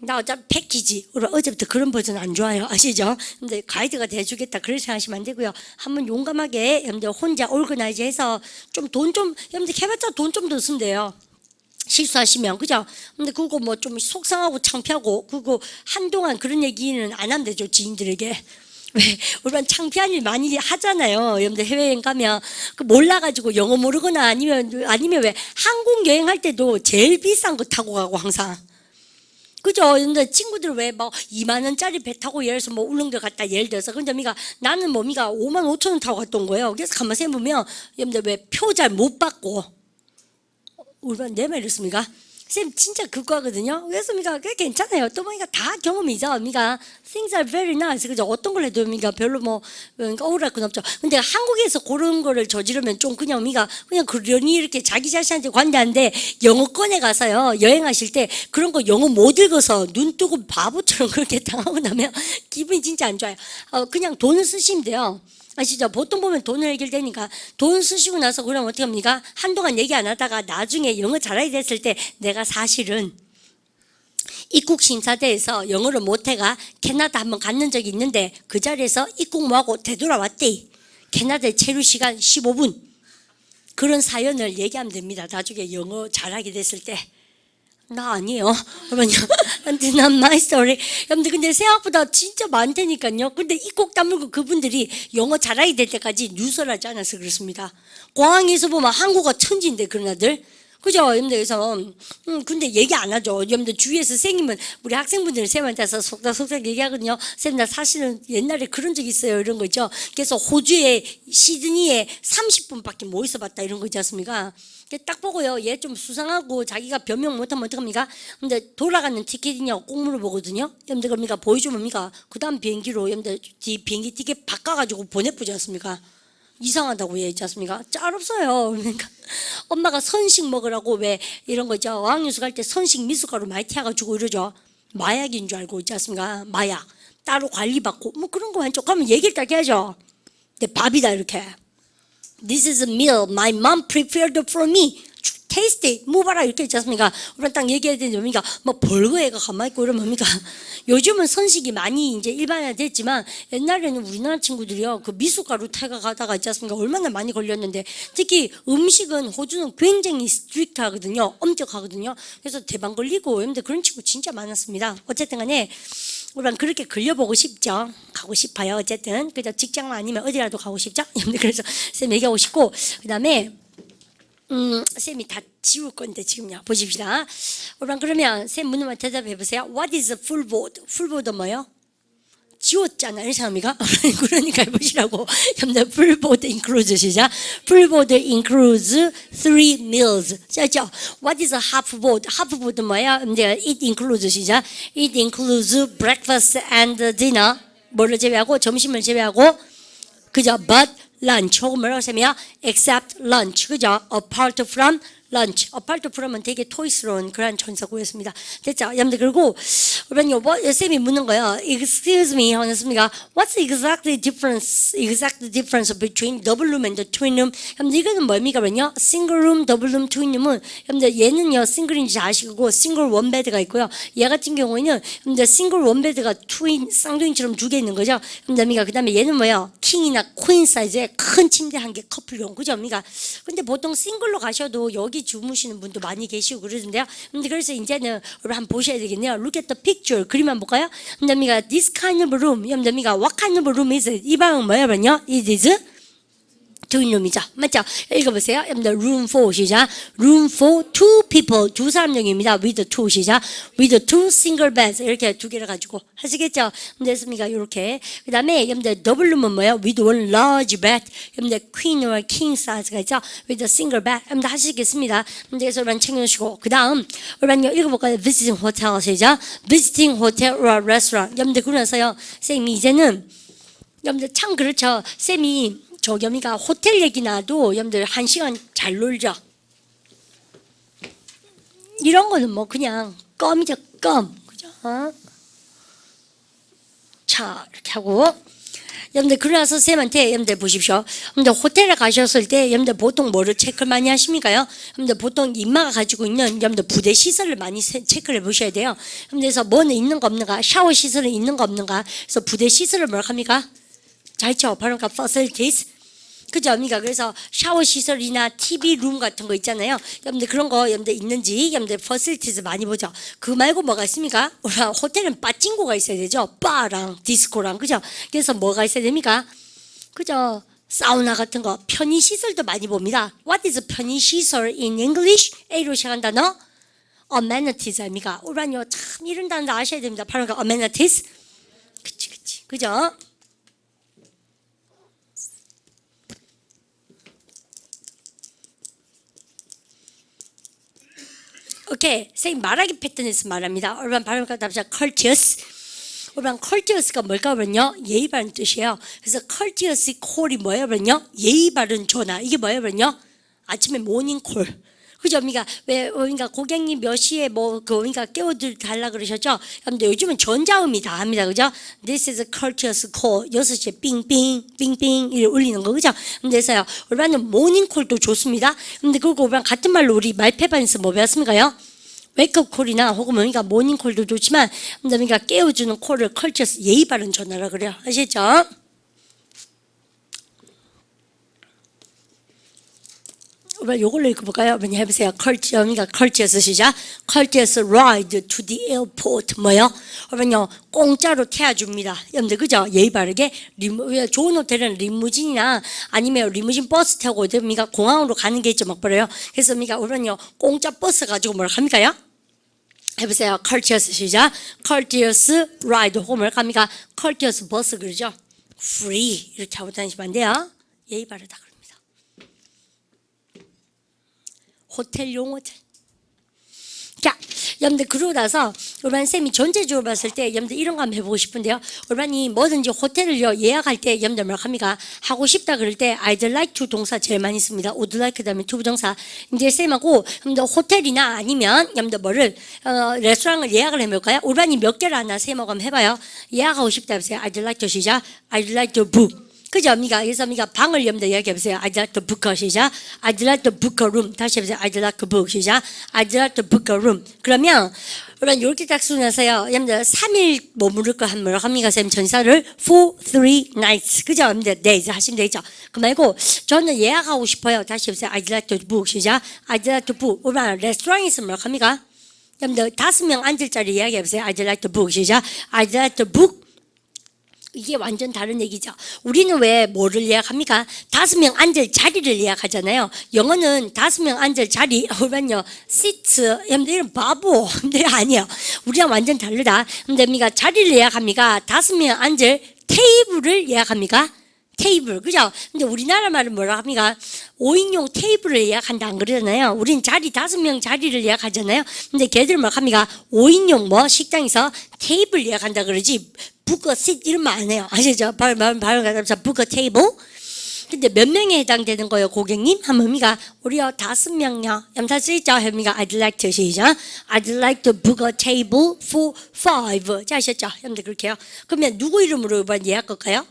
나 어차피 패키지. 어제부터 그런 버전 안 좋아요. 아시죠? 근데 가이드가 돼주겠다. 그렇게 생각하시면 안 되고요. 한번 용감하게 여러분들 혼자 오르거나이즈 해서 좀 여러분들 해봤자 돈 좀 더 쓰면 돼요. 실수하시면 그죠? 근데 그거 뭐 좀 속상하고 창피하고 그거 한동안 그런 얘기는 안 하면 되죠. 지인들에게. 왜 우리는 창피한 일 많이 하잖아요. 여러분들 해외여행 가면 몰라가지고 영어 모르거나 아니면 왜 한국 여행할 때도 제일 비싼 거 타고 가고 항상 그죠? 근데 친구들 왜 뭐 2만 원짜리 배 타고 예를 들어서 뭐 울릉도 갔다 예를 들어서 근데 나는 5만 5천 원 타고 갔던 거예요. 그래서 가만 생각해보면 여러분들 왜 표 잘 못 받고 우리는 내 말 이렇습니까? 쌤 진짜 그거거든요. 그래서 꽤 괜찮아요. 또 다 경험이죠. things are very nice. 그죠? 어떤 걸 해도 별로 억울할 건 없죠. 근데 한국에서 그런 거를 저지르면 좀 그냥 그러니 이렇게 자기 자신한테 관대한데 영어권에 가서요 여행하실 때 그런 거 영어 못 읽어서 눈 뜨고 바보처럼 그렇게 당하고 나면 기분이 진짜 안 좋아요. 그냥 돈을 쓰시면 돼요. 아시죠? 보통 보면 돈을 해결되니까 돈 쓰시고 나서 그럼 어떻게 합니까? 한동안 얘기 안 하다가 나중에 영어 잘하게 됐을 때 내가 사실은 입국심사대에서 영어를 못해가 캐나다 한번 갔는 적이 있는데 그 자리에서 입국 뭐하고 되돌아왔대. 캐나다에 체류 시간 15분. 그런 사연을 얘기하면 됩니다. 나중에 영어 잘하게 됐을 때. 나 아니에요. 그러면요. 난 my story. 여러분들 근데 생각보다 진짜 많다니까요. 근데 입국 다물고 그분들이 영어 잘하게 될 때까지 누설하지 않아서 그렇습니다. 공항에서 보면 한국어 천지인데 그런 아들. 그죠? 여러분들 그래서 근데 얘기 안 하죠. 여러분들 주위에서 선생님은 우리 학생분들 쌤한테서 속닥속닥 얘기하거든요. 쌤 나 사실은 옛날에 그런 적 있어요. 이런 거 있죠. 그래서 호주에 시드니에 30분밖에 못 있어봤다 이런 거 있지 않습니까? 딱 보고요. 얘 좀 수상하고 자기가 변명 못하면 어떡합니까? 근데 돌아가는 티켓이냐고 꼭 물어보거든요. 여러분들 그러니까 보여주면 뭡니까? 그 다음 비행기로 여러분들 비행기 티켓 바꿔가지고 보내보지 않습니까? 이상하다고 얘기했지 않습니까? 짤 없어요. 그러니까 엄마가 선식 먹으라고 왜 이런 거 있죠. 어학연수 갈 때 선식 미숫가루 많이 태워가지고 이러죠. 마약인 줄 알고 있지 않습니까? 마약. 따로 관리받고 뭐 그런 거 한쪽 가면 얘기를 딱 해야죠. 근데 밥이다 이렇게. This is a meal my mom prepared for me. Taste it. 뭐 봐라 이렇게 있지 않습니까? 우리는 딱 얘기해야 되는데 뭡니까? 뭐 벌거애가 가만히 있고 이러면 뭡니까? 요즘은 선식이 많이 이제 일반화됐지만 옛날에는 우리나라 친구들이요. 그 미숫가루 태가 가다가 있지 않습니까? 얼마나 많이 걸렸는데 특히 음식은 호주는 굉장히 스트릭트 하거든요. 엄격하거든요. 그래서 대박 걸리고 근데 그런 친구 진짜 많았습니다. 어쨌든 간에 우리는 그렇게 걸려보고 싶죠. 가고 싶어요. 어쨌든 그저 직장 아니면 어디라도 가고 싶죠. 그래서 쌤 얘기하고 싶고 그 다음에 쌤이 다 지울 건데 지금요. 보십시다. 그러면 쌤 묻는 대답해 보세요. What is a full board? full board 뭐예요? 지웠잖아요, 사람이가. 그러니까 해보시라고. full board includes 시작. full board includes 3 meals. 자, what is a half board? half board 뭐야? it includes 시작. it includes breakfast and dinner. 뭐를 제외하고 점심을 제외하고 그죠? but lunch 혹은 뭐라고 하면 except lunch 그죠? apart from lunch apart from은 되게 토이스러운 그런 전사구였습니다. 됐죠? 여러분들 그리고 그러면 쌤이 묻는 거예요. Excuse me 하셨습니까? What's exactly difference between double room and the twin room? 여러분들 이거는 뭡니까? 그러면요 single room, double room, twin room은 여러분들 얘는요 싱글인지 아시고 싱글 원베드가 있고요. 얘 같은 경우에는 여러분들 싱글 원베드가 트윈 쌍둥이처럼 두 개 있는 거죠. 여러분들 그 다음에 얘는 뭐예요? 킹이나 퀸 사이즈의 큰 침대 한 개 커플용 그죠? 근데 보통 싱글로 가셔도 여기 주무시는 분도 많이 계시고 그러던데요. 근데 그래서 이제는 우리 한번 보셔야 되겠네요. Look at the picture. 그림 한번 볼까요? 여러분들 this kind of room. 여러분들 what kind of room is it? 이 방은 뭐야? It is twin룸이죠. 맞죠? 읽어보세요. 여러분들 room for 시작. room for two people. 두 사람용입니다. with two 시작. with two single beds. 이렇게 두 개를 가지고 하시겠죠? 됐습니까? 이렇게. 그 다음에 여러분들 double room은 뭐예요? with one large bed. 여러분들 queen과 king size가 있죠? with a single bed. 여러분들 하시겠습니다. 그래서 여러분 챙겨주시고. 그 다음 여러분 읽어볼까요? visiting hotel 시작. visiting hotel or restaurant. 여러분들 그러면서요. 쌤이 이제는 여러분들 참 그렇죠. 쌤이 저겸이가 호텔 얘기 나도 여러분들 1시간 잘 놀죠. 이런 거는 뭐 그냥 껌이죠, 껌. 그죠? 자, 이렇게 하고 여러분들 그러나서 쌤한테 여러분들 보십시오. 여러분들 호텔에 가셨을 때 여러분들 보통 뭐를 체크를 많이 하십니까요? 여러분들 보통 인마가 가지고 있는 여러분들 부대 시설을 많이 체크를 해보셔야 돼요. 그래서 뭐는 있는 거 없는가, 샤워 시설은 있는 거 없는가. 그래서 부대 시설을 뭐라고 합니까? 잘 쳐. 바로 facilities. 그죠? 그래서 샤워 시설이나 TV 룸 같은 거 있잖아요. 여러분들 그런 거 여러분들 있는지 여러분들 facilities 많이 보죠. 그 말고 뭐가 있습니까? 호텔은 빠찡고가 있어야 되죠. 바랑 디스코랑 그죠? 그래서 뭐가 있어야 됩니까? 그죠? 사우나 같은 거 편의 시설도 많이 봅니다. What is 편의 시설 in English? A로 시작한 단어 amenities 아닙니까? 우리는요 참 이런 단어 아셔야 됩니다. 바로 amenities. 그치 그죠? 오케이, 선생님 말하기 패턴에서 말합니다. 얼반 발음과 답자 courteous. 얼반 courteous가 뭘까 그러면요 예의 바른 뜻이에요. 그래서 courteous call이 뭐예요 그러면요 예의 바른 전화. 이게 뭐예요 그러면요 아침에 모닝 콜. 그죠? 그러니까 고객님 몇 시에 그러니까 깨워들 달라 그러셨죠? 근데 요즘은 전자음이 다 합니다. 그죠? This is a courteous call. 6시에 빙빙 빙빙 이렇게 울리는 거. 그죠? 그래서요. 우리는 모닝 콜도 좋습니다. 근데 그리고 우리랑 같은 말로 우리 말패반에서 뭐 배웠습니까요? 웨이크업 콜이나 혹은 뭡니까 모닝 콜도 좋지만 뭡니까 깨워주는 콜을 컬처스 예의 바른 전화라 그래요. 아시죠? 요걸로 읽어볼까요? 뭐냐 해보세요. courteous 시작. courteous ride to the airport 뭐요? 그러면요 공짜로 태워줍니다. 여러분들 그죠? 예의 바르게 좋은 호텔은 리무진이나 아니면 리무진 버스 타고 어디입니까? 공항으로 가는 게 있죠. 막 그래요. 그래서 그러면요 공짜 버스 가지고 뭐라 합니까요? 해보세요. courteous 시작. courteous ride 혹은 뭐라 합니까? courteous 버스 그러죠? free 이렇게 하고 다니시면 안 돼요. 예의 바르다. 호텔 용어들. 자, 여러분들 그러고 나서 우리 쌤이 전체적으로 봤을 때 여러분들 이런 거 한번 해보고 싶은데요. 우리 뭐든지 호텔을요 예약할 때 여러분들 뭐라 합니까? 하고 싶다 그럴 때 I'd like to 동사 제일 많이 씁니다. would like 그다음에 to 부정사. 이제 쌤하고 여러분들 호텔이나 아니면 여러분들 뭐를 레스토랑을 예약을 해볼까요? 우리 몇 개를 하나 쌤하고 한번 해봐요. 예약하고 싶다 해보세요. I'd like to 시작. I'd like to book. 그죠? 그래서 방을 여러분들 이야기해보세요. I'd like to book a 시작. I'd like to book a room. 다시 해보세요. I'd like to book 시작. I'd like to book a room. 그러면 여러분 이렇게 딱 쓰고 나서요. 여러분들 3일 머무를 거 한 뭐라 합니까? 쌤 전사를 for 3 nights. 그죠? 여러분들 days 하시면 되죠. 그 말고 저는 예약하고 싶어요. 다시 해보세요. I'd like to book 시작. I'd like to book. 우리 레스토랑에서 뭐라 합니까? 여러분들 5명 앉을 자리 이야기해보세요. I'd like to book 시작. I'd like to book. 이게 완전 다른 얘기죠. 우리는 왜 뭐를 예약합니까? 5명 앉을 자리를 예약하잖아요. 영어는 5명 앉을 자리, 그러면요, seats, 여러분들 이런 바보. 근데 아니에요. 우리랑 완전 다르다. 근데 자리를 예약합니까? 5명 앉을 테이블을 예약합니까? 테이블, 그죠? 근데 우리나라 말은 뭐라 합니까? 5인용 테이블을 예약한다 안 그러잖아요. 우린 자리 5명 자리를 예약하잖아요. 근데 걔들은 뭐라 합니까? 5인용 뭐 식당에서 테이블 예약한다 그러지. book a seat 이런 말 안 해요. 아시죠? 발음 가다면서 book a table. 근데 몇 명에 해당되는 거예요, 고객님? 하면 뭡니까? 우리요 5명요. 염사 쓰이죠? 합니까? I'd like to 시작. I'd like to book a table for 5. 자, 아셨죠? 여러분들 그렇게 해요. 그러면 누구 이름으로 이번 예약할까요?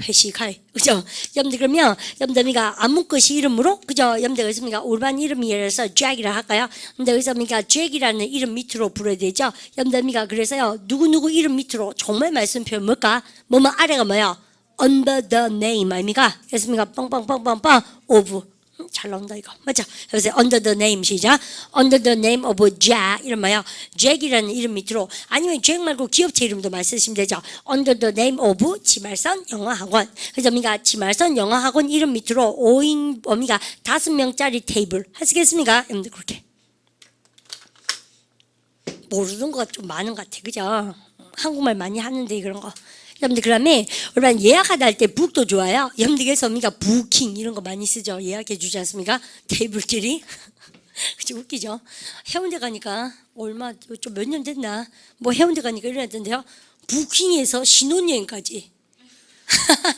회식할. 그죠? 여러분들 그러면 여러분들 아무 것이 이름으로 그죠? 여러분들 그래서 우리반 이름이 예를 들어서 잭이라 할까요? 근데 여기서 잭이라는 이름 밑으로 불러야 되죠? 여러분들 그래서요 누구 이름 밑으로 정말 말씀 표현 뭘까? 뭐뭐 아래가 뭐야? under the name 아닙니까? 그래서 빵빵빵빵빵 of 잘 나온다 이거 맞죠? 그래서 under the name 시작. under the name of Jack 이런 뭐야? Jack이라는 이름 밑으로 아니면 Jack 말고 기업체 이름도 많이 쓰시면 되죠. under the name of 지말선 영어학원. 그래서 지말선 영어학원 이름 밑으로 5인 5명짜리 테이블 하시겠습니까? 여러분들 그렇게 모르는 거 좀 많은 것 같아, 그죠? 한국말 많이 하는데 그런 거. 여러분들 그다음에 우리가 예약하다 할 때 북도 좋아요. 여러분들께서 부킹 이런 거 많이 쓰죠. 예약해 주지 않습니까? 테이블끼리. 그치 웃기죠. 해운대 가니까 얼마 좀 몇 년 됐나? 뭐 해운대 가니까 이러던데요. 부킹에서 신혼여행까지.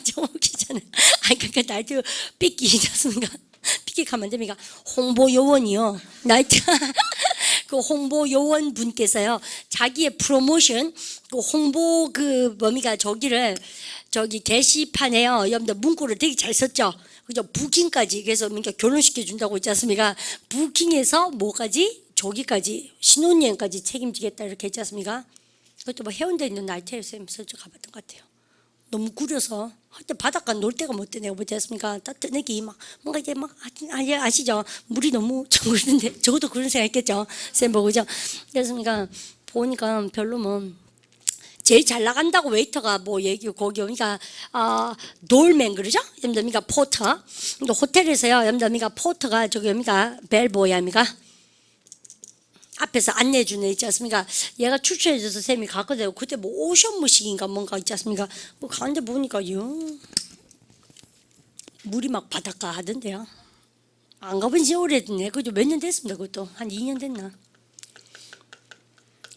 좀 웃기잖아요. 아니 그러니까 나이트 삐끼지 않습니까? 삐끼하면 됩니까? 홍보 요원이요. 나이트 그 홍보 요원 분께서요 자기의 프로모션 그 홍보 저기를 저기 게시판에요 여러분들 문구를 되게 잘 썼죠. 그죠? 부킹까지 그래서 결혼시켜 준다고 있지 않습니까? 부킹에서 뭐까지 저기까지 신혼여행까지 책임지겠다 이렇게 했지 않습니까? 그것도 뭐 해운대에 있는 나이트에서 설정 가봤던 것 같아요. 너무 구려서 하여튼 바닷가 놀 데가 못 되네요. 뭐지 않습니까? 따뜻하게 막 뭔가 이제 막 아시죠? 물이 너무 정글인데 저것도 그런 생각 했겠죠. 쌤 보고 그죠? 그래서 보니까 별로 뭐 제일 잘 나간다고 웨이터가 뭐 얘기 거기 오니까 돌맨 그러죠? 여러분들 포터. 근데 호텔에서요. 여러분들 포터가 저기 벨보이 아닙니까? 앞에서 안내해주는 애 있지 않습니까? 얘가 추천해줘서 쌤이 갔거든요. 그때 뭐 오션무식인가 뭔가 있지 않습니까? 뭐 가는데 보니까 물이 막 바닷가 하던데요. 안 가본 지 오래됐네. 그죠? 몇 년 됐습니다. 그것도 한 2년 됐나?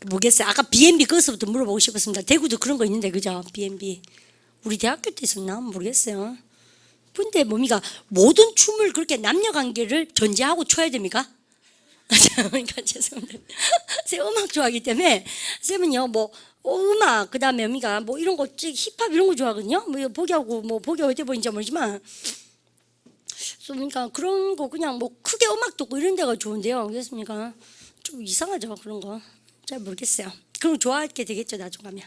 모르겠어요. 아까 B&B 그것부터 물어보고 싶었습니다. 대구도 그런 거 있는데 그죠? B&B 우리 대학교 때 있었나? 모르겠어요. 근데 모든 춤을 그렇게 남녀 관계를 전제하고 춰야 됩니까? 그러니까 죄송합니다. 쌤 음악 좋아하기 때문에 쌤은요 뭐 음악 그다음에 뭐 이런 거 힙합 이런 거 좋아하거든요. 뭐 보기하고 어때 보인지 모르지만 그런 거 그냥 뭐 크게 음악 듣고 이런 데가 좋은데요. 그렇습니까? 좀 이상하죠 그런 거. 잘 모르겠어요. 그럼 좋아하게 되겠죠 나중 가면.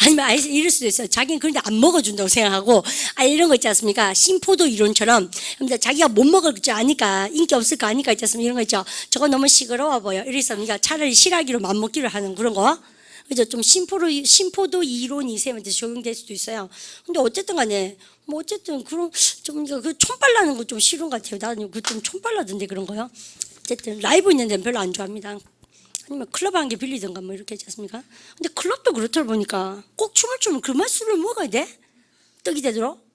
아니면 아예 이럴 수도 있어요. 자기는 그런데 안 먹어준다고 생각하고 이런 거 있지 않습니까? 심포도 이론처럼 근데 자기가 못 먹을 줄 아니까 인기 없을 거 아니까 있지 않습니까? 이런 거 있죠. 저거 너무 시끄러워 보여. 이래서 그러니까 차라리 실하기로 맘먹기로 하는 그런 거. 그죠? 좀 심포도 이론이 쌤한테 적용될 수도 있어요. 근데 어쨌든 간에 뭐 어쨌든 그런 좀 그 촌빨라는 거 좀 싫은 것 같아요. 나는 그 좀 촌빨라던데 그런 거요. 어쨌든 라이브 있는 데는 별로 안 좋아합니다. 아니면 클럽 한 개 빌리든가 뭐 이렇게 했지 않습니까? 근데 클럽도 그렇더라 보니까 꼭 춤을 추면 그만 술을 먹어야 돼? 떡이 되도록?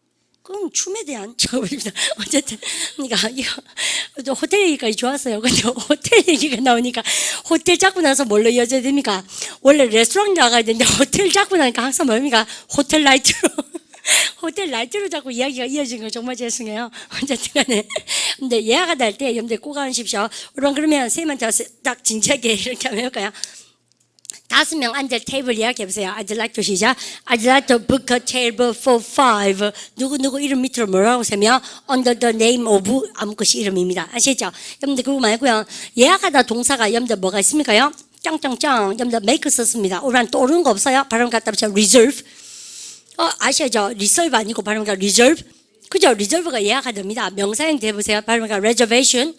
그럼 춤에 대한 작업입니다. 어쨌든 그러니까 이거 호텔 얘기까지 좋았어요. 근데 호텔 얘기가 나오니까 호텔 잡고 나서 뭘로 이어져야 됩니까? 원래 레스토랑 나가야 되는데 호텔 잡고 나니까 항상 뭡니까? 호텔 라이트로 호텔 라이트로 자꾸 이야기가 이어진 거 정말 죄송해요. 어쨌든 간에 근데 예약하다 할 때 여러분들 꼭 하십시오. 그러면 쌤한테 와서 딱 진지하게 이렇게 하면 할까요? 5명 앉을 테이블 예약해보세요. I'd like to 시작. I'd like to book a table for 5. 누구 이름 밑으로 뭐라고 쓰면 under the name of 아무것이 이름입니다. 아시죠? 여러분들 그거 말고요. 예약하다 동사가 여러분들 뭐가 있습니까요? 짱짱짱. 여러분들 make 썼습니다. 오늘 또 오르는 거 없어요? 발음 갖다 붙여 reserve. 아시죠? reserve 아니고 발음가 reserve. 그죠? reserve가 예약하답니다. 명사형 대보세요. 발음가 reservation.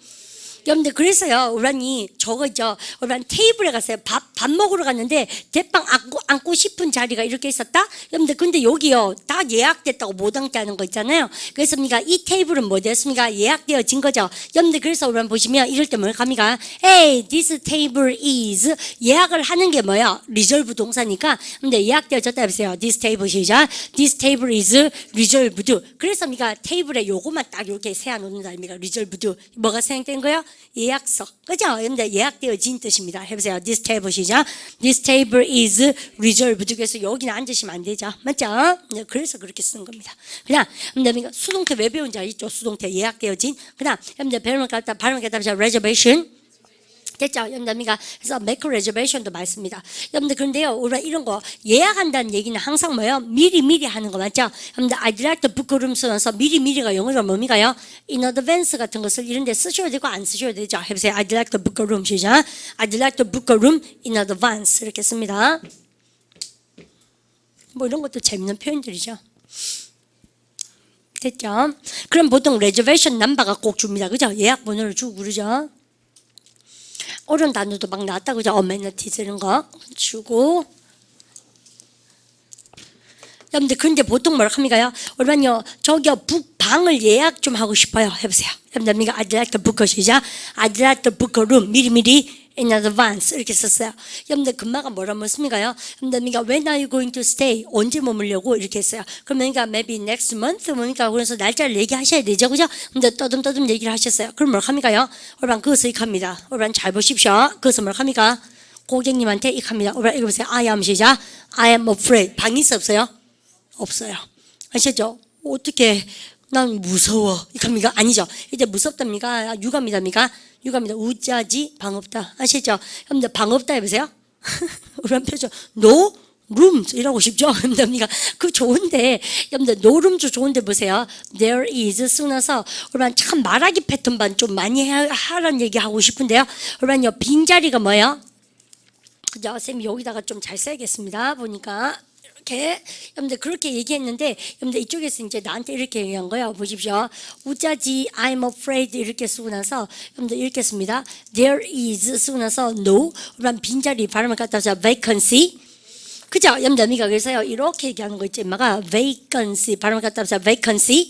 여러분들 그래서요 우란이 저거 있죠 우란 테이블에 갔어요. 밥 먹으러 갔는데 대빵 앉고 싶은 자리가 이렇게 있었다. 여러분들 근데 여기요 다 예약됐다고 못 앉게 하는 거 있잖아요. 그래서 이 테이블은 뭐 됐습니까? 예약되어진 거죠. 여러분들 그래서 우란 보시면 이럴 때 뭘 합니까? Hey, this table is 예약을 하는 게 뭐야? reserve 동사니까. 근데 예약되어졌다 해보세요. This table 시작. This table is reserved. 그래서 테이블에 요거만 딱 이렇게 세워놓는다 아닙니까? reserved. 뭐가 생각된 거야? 예약서. 그죠? 근데 예약되어진 뜻입니다. 해보세요. This table 시작. This table is reserved. 그래서 여기는 앉으시면 안 되죠. 맞죠? 네, 그래서 그렇게 쓰는 겁니다. 그냥 여러분들 수동태 왜 배운 줄 알죠? 수동태 예약되어진. 그다음 여러분들 발음을 갖다 reservation. 됐죠? 여러분들 그래서 make a reservation도 맞습니다. 여러분들 그런데요 우리가 이런 거 예약한다는 얘기는 항상 뭐예요? 미리 하는 거 맞죠? 여러분들 I'd like to book a room 쓰면서 미리가 영어로 뭡니까요? in advance 같은 것을 이런 데 쓰셔도 되고 안 쓰셔도 되죠. 해보세요. I'd like to book a room 시작. I'd like to book a room in advance 이렇게 씁니다. 뭐 이런 것도 재밌는 표현들이죠. 됐죠? 그럼 보통 reservation number가 꼭 줍니다. 그죠? 예약 번호를 주고 그러죠. 어려운 단어도 막 나왔다 그죠? amenities 이런 거 주고. 여러분들 근데 보통 뭐라고 합니까요? 오늘은요 저기요 방을 예약 좀 하고 싶어요. 해보세요. 여러분들 I'd like to book a 시작. I'd like to book a room 미리 in advance 이렇게 썼어요. 여러분들 금마가 뭐라고 했습니까요? 여러분들 when are you going to stay? 언제 머물려고 이렇게 했어요. 그러면 maybe next month 뭡니까? 그래서 날짜를 얘기하셔야 되죠, 그죠? 근데 떠듬 얘기를 하셨어요. 그럼 뭘 합니까요? 오늘 그것을 익합니다. 오늘 잘 보십시오. 그것을 뭘 합니까? 고객님한테 익합니다. 오늘 읽어보세요. I am 시작. I am afraid. 방이 있어 없어요? 없어요. 아시죠? 어떻게 난 무서워. 이겁니까? 아니죠. 이제 무섭답니까? 유감이답니까? 유감이다. 우짜지 방 없다. 아시죠? 여러분들 방 없다 해보세요. 우리 표정 no rooms 이라고 싶죠? 여러분들 그 좋은데 여러분들 no rooms 좋은데 보세요. there is 쓰고 나서 우리 참 말하기 패턴만 좀 많이 하라는 얘기 하고 싶은데요. 우리 빈자리가 뭐예요? 그죠? 쌤이 여기다가 좀 잘 써야겠습니다. 보니까 이렇게 여러분들 그렇게 얘기했는데 여러분들 이쪽에서 이제 나한테 이렇게 얘기한 거예요. 보십시오. 우짜지 I'm afraid 이렇게 쓰고 나서 여러분들 이렇게 씁니다. There is 쓰고 나서 no 그럼 빈자리 발음을 갖다 서 vacancy. 그죠? 여러분들 그래서요 이렇게 얘기하는 거 있죠. 엄마가 vacancy 발음을 갖다 서 vacancy.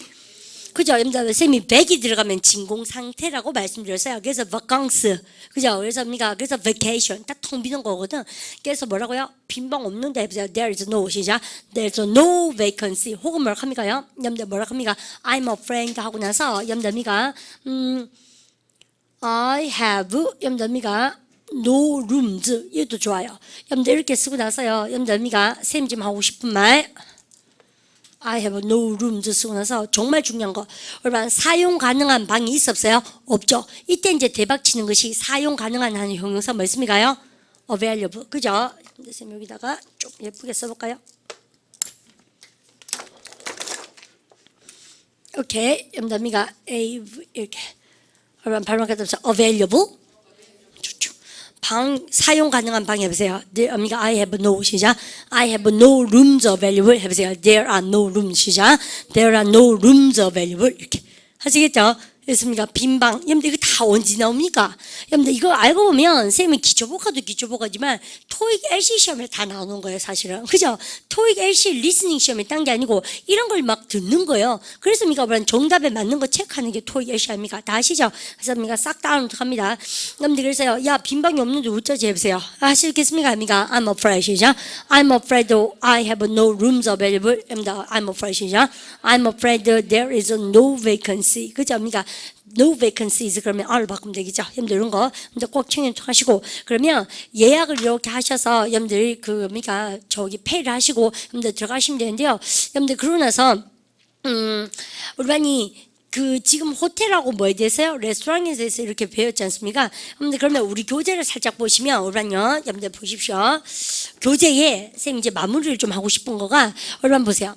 그죠? 여러분들 쌤이 vac이 들어가면 진공 상태라고 말씀드렸어요. 그래서 vacance. 그죠? 그래서 그래서 vacation 딱 텅 비는 거거든. 그래서 뭐라고요? 빈방 없는데 해보세요. There is no 시작. There is no vacancy. 혹은 뭐라고 합니까요? 여러분들 뭐라고 합니까? I'm afraid 하고 나서 여러분들 I have 여러분들 no rooms 이것도 좋아요. 여러분들 이렇게 쓰고 나서요. 여러분들 쌤 지금 하고 싶은 말 I have no rooms 쓰고 나서 정말 중요한 거 여러분 사용 가능한 방이 있어 없어요? 없죠. 이때 이제 대박 치는 것이 사용 가능한 하는 형용사 뭐 있습니까요? available. 그죠? 쌤 여기다가 좀 예쁘게 써볼까요? 오케이. 여러분 이렇게 여러분 발음 갖다 써서 available. 좋죠. 방 사용 가능한 방 해보세요. 그러니까 I have no 시작. I have no rooms available 해보세요. There are no rooms 시작. There are no rooms available 이렇게 하시겠죠? 됐습니까? 빈방. 여러분들 이거 다 언제 나옵니까? 여러분들 이거 알고 보면 쌤이 기초복화도 기초복화지만 토익 LC 시험에 다 나오는 거예요, 사실은. 그죠? 토익 LC 리스닝 시험에 딴 게 아니고 이런 걸 막 듣는 거예요. 그래서 우리가 정답에 맞는 거 체크하는 게 토익 LC 아닙니까? 다 아시죠? 그래서 우리가 싹 다운합니다. 여러분들 그래서요. 야, 빈방이 없는데 어쩌지 해보세요. 아시겠습니까? 아닙니까? I'm afraid 시작. I'm afraid I have no rooms available. I'm afraid 시작. I'm afraid there is no vacancy. 그죠? 그러니까 no vacancies 그러면 R을 바꾸면 되겠죠. 여러분들 이런 거 꼭 챙겨하시고 그러면 예약을 이렇게 하셔서 여러분들 그러니까 저기 페이를 하시고 여러분들 들어가시면 되는데요. 여러분들 그러고 나서 우리 반이 그 지금 호텔하고 뭐에 대해서요? 레스토랑에 대해서 이렇게 배웠지 않습니까? 여러분들 그러면 우리 교재를 살짝 보시면 우리 반요. 여러분들 보십시오. 교재에 쌤 이제 마무리를 좀 하고 싶은 거가 우리 반 보세요.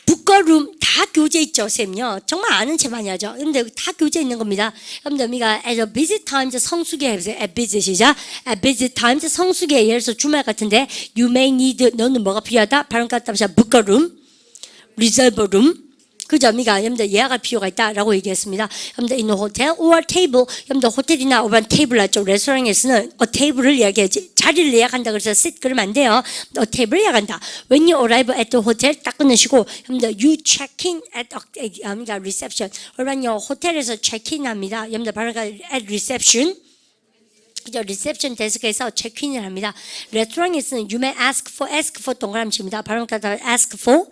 북거룸 다 교재 있죠, 쌤요. 정말 아는 체 많이 하죠. 근데 다 교재 있는 겁니다. 여러분들 우리가 at a busy times 성수기 해보세요. at busy 시작. at busy times 성수기 예를 들어서 주말 같은데 you may need 너는 뭐가 필요하다? 발음 갖다 보자. 북거룸, reserve room. 그죠? 우리가 여러분들 예약할 필요가 있다라고 얘기했습니다. 여러분들 in a hotel or table. 여러분들 호텔이나 오반 테이블 났죠. 레스토랑에서는 테이블을 예약해야지. 자리를 예약한다 그래서 sit 그러면 안 돼요. 테이블을 예약한다. When you arrive at the hotel 딱 끊으시고 여러분들 you check in at 그러니까 reception. 그러면요 호텔에서 체크인 합니다. 여러분들 바로 at reception. 그죠? 리셉션 데스크에서 체크인을 합니다. 레스토랑에서는 you may ask for 동그라미입니다. 바로 ask for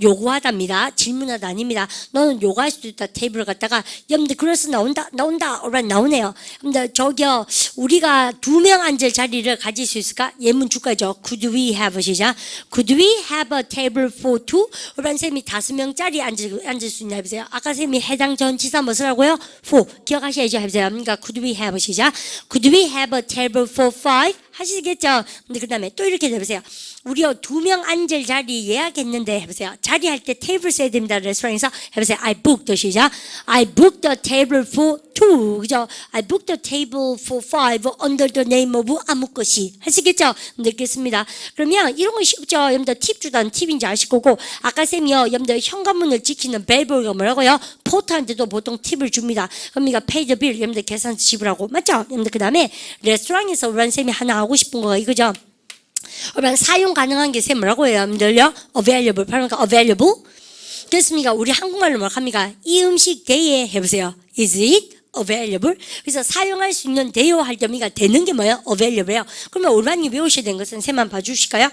요구하답니다. 질문하다 아닙니다. 너는 요구할 수도 있다. 테이블을 갖다가 여러분들 그래서 나온다. 나오네요. 여러분들 저기요 우리가 2명 앉을 자리를 가질 수 있을까? 예문 주가죠. Could we have 시작. Could we have a table for two? 우리 쌤이 5명짜리 앉을 수 있나 해보세요. 아까 쌤이 해당 전치사 뭐라고요? for 기억하셔야죠 해보세요. 그러니까 could we have 시작. Could we have a table for five? 하시겠죠? 근데 그 다음에 또 이렇게 해보세요. 우리요 2명 앉을 자리 예약했는데 해보세요. 자리할 때 테이블 써야 됩니다. 레스토랑에서 해보세요. I booked 시작. I booked a table for two. 그죠? I booked a table for five under the name of 아무 것이. 하시겠죠? 느꼈습니다. 그러면 이런 거 쉽죠? 여러분들 팁 주던 팁인지 아실 거고 아까 쌤이요. 여러분들 현관문을 지키는 벨보이가 뭐라고요? 포터한테도 보통 팁을 줍니다. 그러니까 pay the bill. 여러분들 계산 지불하고 맞죠? 여러분들 그 다음에 레스토랑에서 우리 쌤이 하나 하고 싶은 거가 이거죠. 그러면 사용 가능한 게 쌤 뭐라고 해요? 여러분들요? available. 그러니까 available. 됐습니까? 우리 한국말로 뭐라고 합니까? 이 음식 대에 해보세요. is it available? 그래서 사용할 수 있는 대요 할 때가 되는 게 뭐예요? available예요. 그러면 올반이 외우셔야 되는 것은 쌤만 봐주실까요?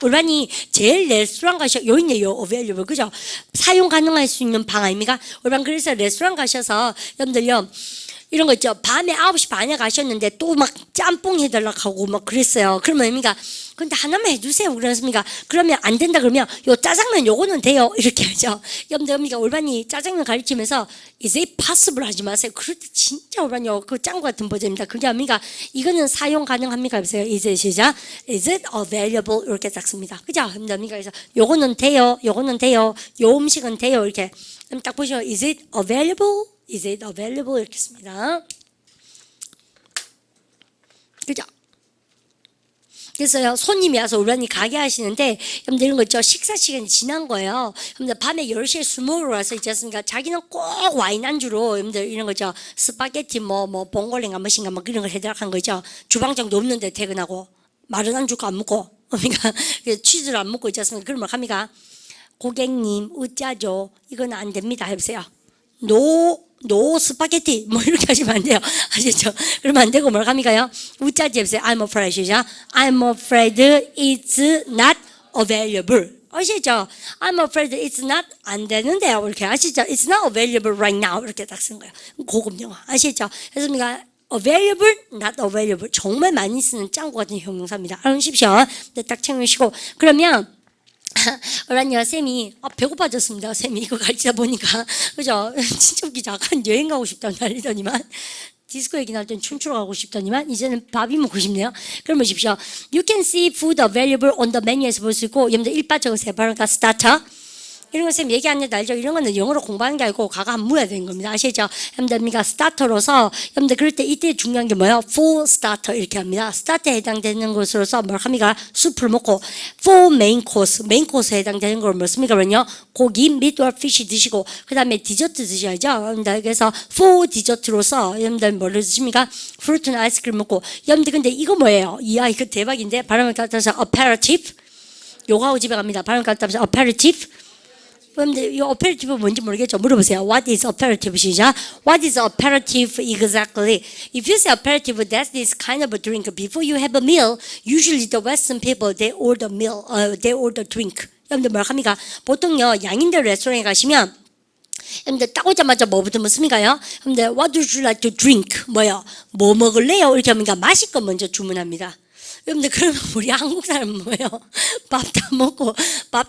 올반이 제일 레스토랑 요 있네요. available. 그죠? 사용 가능할 수 있는 방 아닙니까? 올반 그래서 레스토랑 가셔서 여러분들요. 이런 거 있죠. 밤에 9시 반에 가셨는데 또 막 짬뽕 해달라고 하고 막 그랬어요. 그러면 뭡니까? 근데 하나만 해주세요. 그랬습니까? 그러면 안 된다 그러면 요 짜장면 요거는 돼요. 이렇게 하죠. 여러분들 뭡니까? 올반이 짜장면 가르치면서 is it possible 하지 마세요. 그럴 때 진짜 올반이 그 짱구 같은 버전입니다. 그게 뭡니까? 이거는 사용 가능합니까? 보세요. is it 시작. is it available? 이렇게 딱 씁니다. 그죠? 그래서 요거는 돼요. 요거는 돼요. 요 음식은 돼요. 이렇게 딱 보시면 is it available? Is it available? 이렇게 씁니다. 그죠? 그래서요, 손님이 와서 우리 가게 하시는데, 여러분들 이런 거 있죠? 식사 시간이 지난 거예요. 여러분들 밤에 10시에 술 먹으러 와서 있지 않습니까? 자기는 꼭 와인 안주로, 여러분들 이런 거죠? 스파게티 봉골레인가 뭐신가 뭐 그런 걸 해달라고 한 거죠? 주방장도 없는데 퇴근하고, 마른 안주가 안 먹고, 그러니까 치즈를 안 먹고 있지 않습니까? 그러면 합니까? 고객님, 어쩌죠? 이건 안 됩니다. 해보세요. 노 스파게티 뭐 이렇게 하시면 안 돼요. 아시죠? 그러면 안 되고 뭐라고 합니까요? 우짜지 해보세요. I'm afraid 시작. I'm afraid it's not available. 아시죠? I'm afraid it's not 안 되는데요. 이렇게 아시죠? It's not available right now. 이렇게 딱 쓴 거예요. 고급 영어 아시죠? 그래서 우리가 available, not available 정말 많이 쓰는 짱구 같은 형용사입니다. 알아두십시오. 딱 챙기시고 그러면 그러니까 쌤이 배고파졌습니다. 쌤이 이거 가르치다 보니까 그죠? 진짜 웃기죠. 아까 여행 가고 싶다는 난리더니만 디스코 얘기 날 땐 춤추러 가고 싶더니만 이제는 밥이 먹고 싶네요. 그럼 보십시오. You can see food available on the menu에서 볼 수 있고 여러분들 1바 적으세요. 바로 스타터 이런 거 쌤 얘기 안 해도 알죠? 이런 거는 영어로 공부하는 게 아니고 가가 물어야 되는 겁니다. 아시죠? 여러분들 스타터로서 여러분들 그럴 때 이때 중요한 게 뭐예요? for starter 이렇게 합니다. 스타트에 해당되는 것으로서 뭘 합니까? 수프를 먹고 for main course, 메인 코스에 해당되는 걸 뭐습니까? 그러면요 고기, meat or fish 드시고 그 다음에 디저트 드셔야죠. 여러분들 그래서 for 디저트로서 여러분들 뭐를 드십니까? fruit나 아이스크림 먹고 여러분들 근데 이거 뭐예요? 이야 이거 대박인데 발음을 갖다서 aperitif 요가하고 집에 갑니다. 발음 갖다서 aperitif 여러분들 이 aperitif 뭔지 모르겠죠? 물어보세요. What is aperitif? 시작. What is aperitif exactly? If you say aperitif, that's this kind of a drink before you have a meal. Usually the Western people they order meal, they order drink. 여러분들 뭘 합니까? 보통요 양인들 레스토랑에 가시면 여러분들 딱 오자마자 뭐부터 묻습니까요? 여러분들 What would you like to drink? 뭐요? 뭐 먹을래요? 이렇게 하면 마실 거 먼저 주문합니다. 여러분들 그러면 우리 한국 사람은 뭐예요? 밥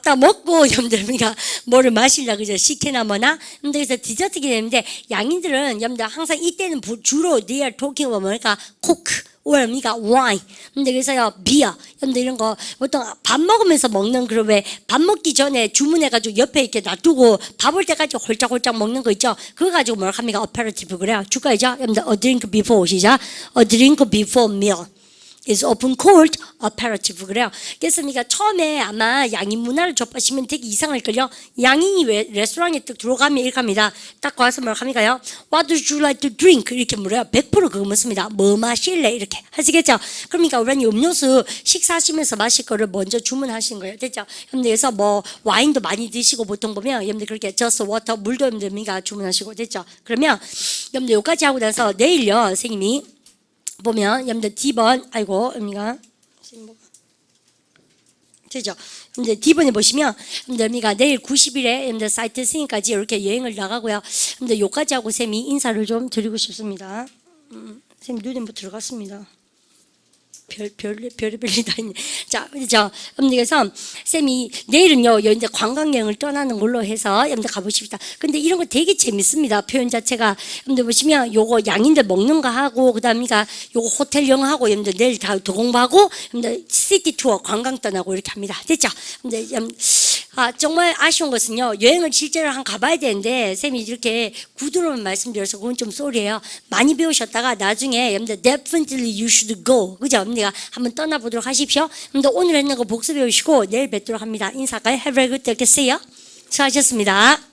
다 먹고 여러분들 우리가 뭐를 마시려 그죠? 식혜나 뭐나 여러분들 그래서 디저트게 되는데 양인들은 여러분들 항상 이때는 주로 they are talking about 뭐니까 coke or 그러니까 wine 근데 그래서요 beer 여러분들 이런 거 보통 밥 먹으면서 먹는 그런 왜 밥 먹기 전에 주문해가지고 옆에 이렇게 놔두고 밥 올 때까지 홀짝홀짝 먹는 거 있죠? 그거 가지고 뭘 합니까? aperitif 그래요. 주가이죠? 여러분들 a drink before 시작 a drink before meal is often called aperitif 그래요. 그래서 그러니까 처음에 아마 양인 문화를 접하시면 되게 이상할걸요. 양인이 왜 레스토랑에 딱 들어가면 이렇게 합니다. 딱 와서 뭘 합니까요? What would you like to drink? 이렇게 물어요. 100% 그거 묻습니다. 뭐 마실래? 이렇게 하시겠죠? 그러니까 우리는 음료수 식사하시면서 마실 거를 먼저 주문하시는 거예요. 됐죠? 그래서 뭐 와인도 많이 드시고 보통 보면 여러분들 그렇게 just water 물도 여러분들 주문하시고 됐죠? 그러면 여러분들 여기까지 하고 나서 내일요 선생님이 보면 여러분들 D번 아이고 언니가 되죠. 여러분들 D번에 보시면 여러분들 언니가 내일 90일에 여러분들 사이트 스윙까지 이렇게 여행을 나가고요. 여러분들 요까지 하고 쌤이 인사를 좀 드리고 싶습니다. 쌤 눈에 뭐 들어갔습니다. 별이 다 있네. 자, 그렇죠. 그래서 쌤이 내일은요, 이제 관광여행을 떠나는 걸로 해서 여러분들 가보십시다. 근데 이런 거 되게 재밌습니다. 표현 자체가 여러분들 보시면 요거 양인들 먹는 거 하고 그다음이가 요거 호텔 영어하고 여러분들 내일 다 도공부하고 여러분들 시티 투어 관광 떠나고 이렇게 합니다. 됐죠? 근데 정말 아쉬운 것은요, 여행을 실제로 한 가봐야 되는데 쌤이 이렇게 구두로만 말씀드려서 그건 좀 쏘리예요. 많이 배우셨다가 나중에 여러분들 definitely you should go. 그죠? 우리가 한번 떠나보도록 하십시오. 여러분들 오늘 했는 거 복습 배우시고 내일 뵙도록 합니다. 인사할까요? Have a good day. 수고하셨습니다.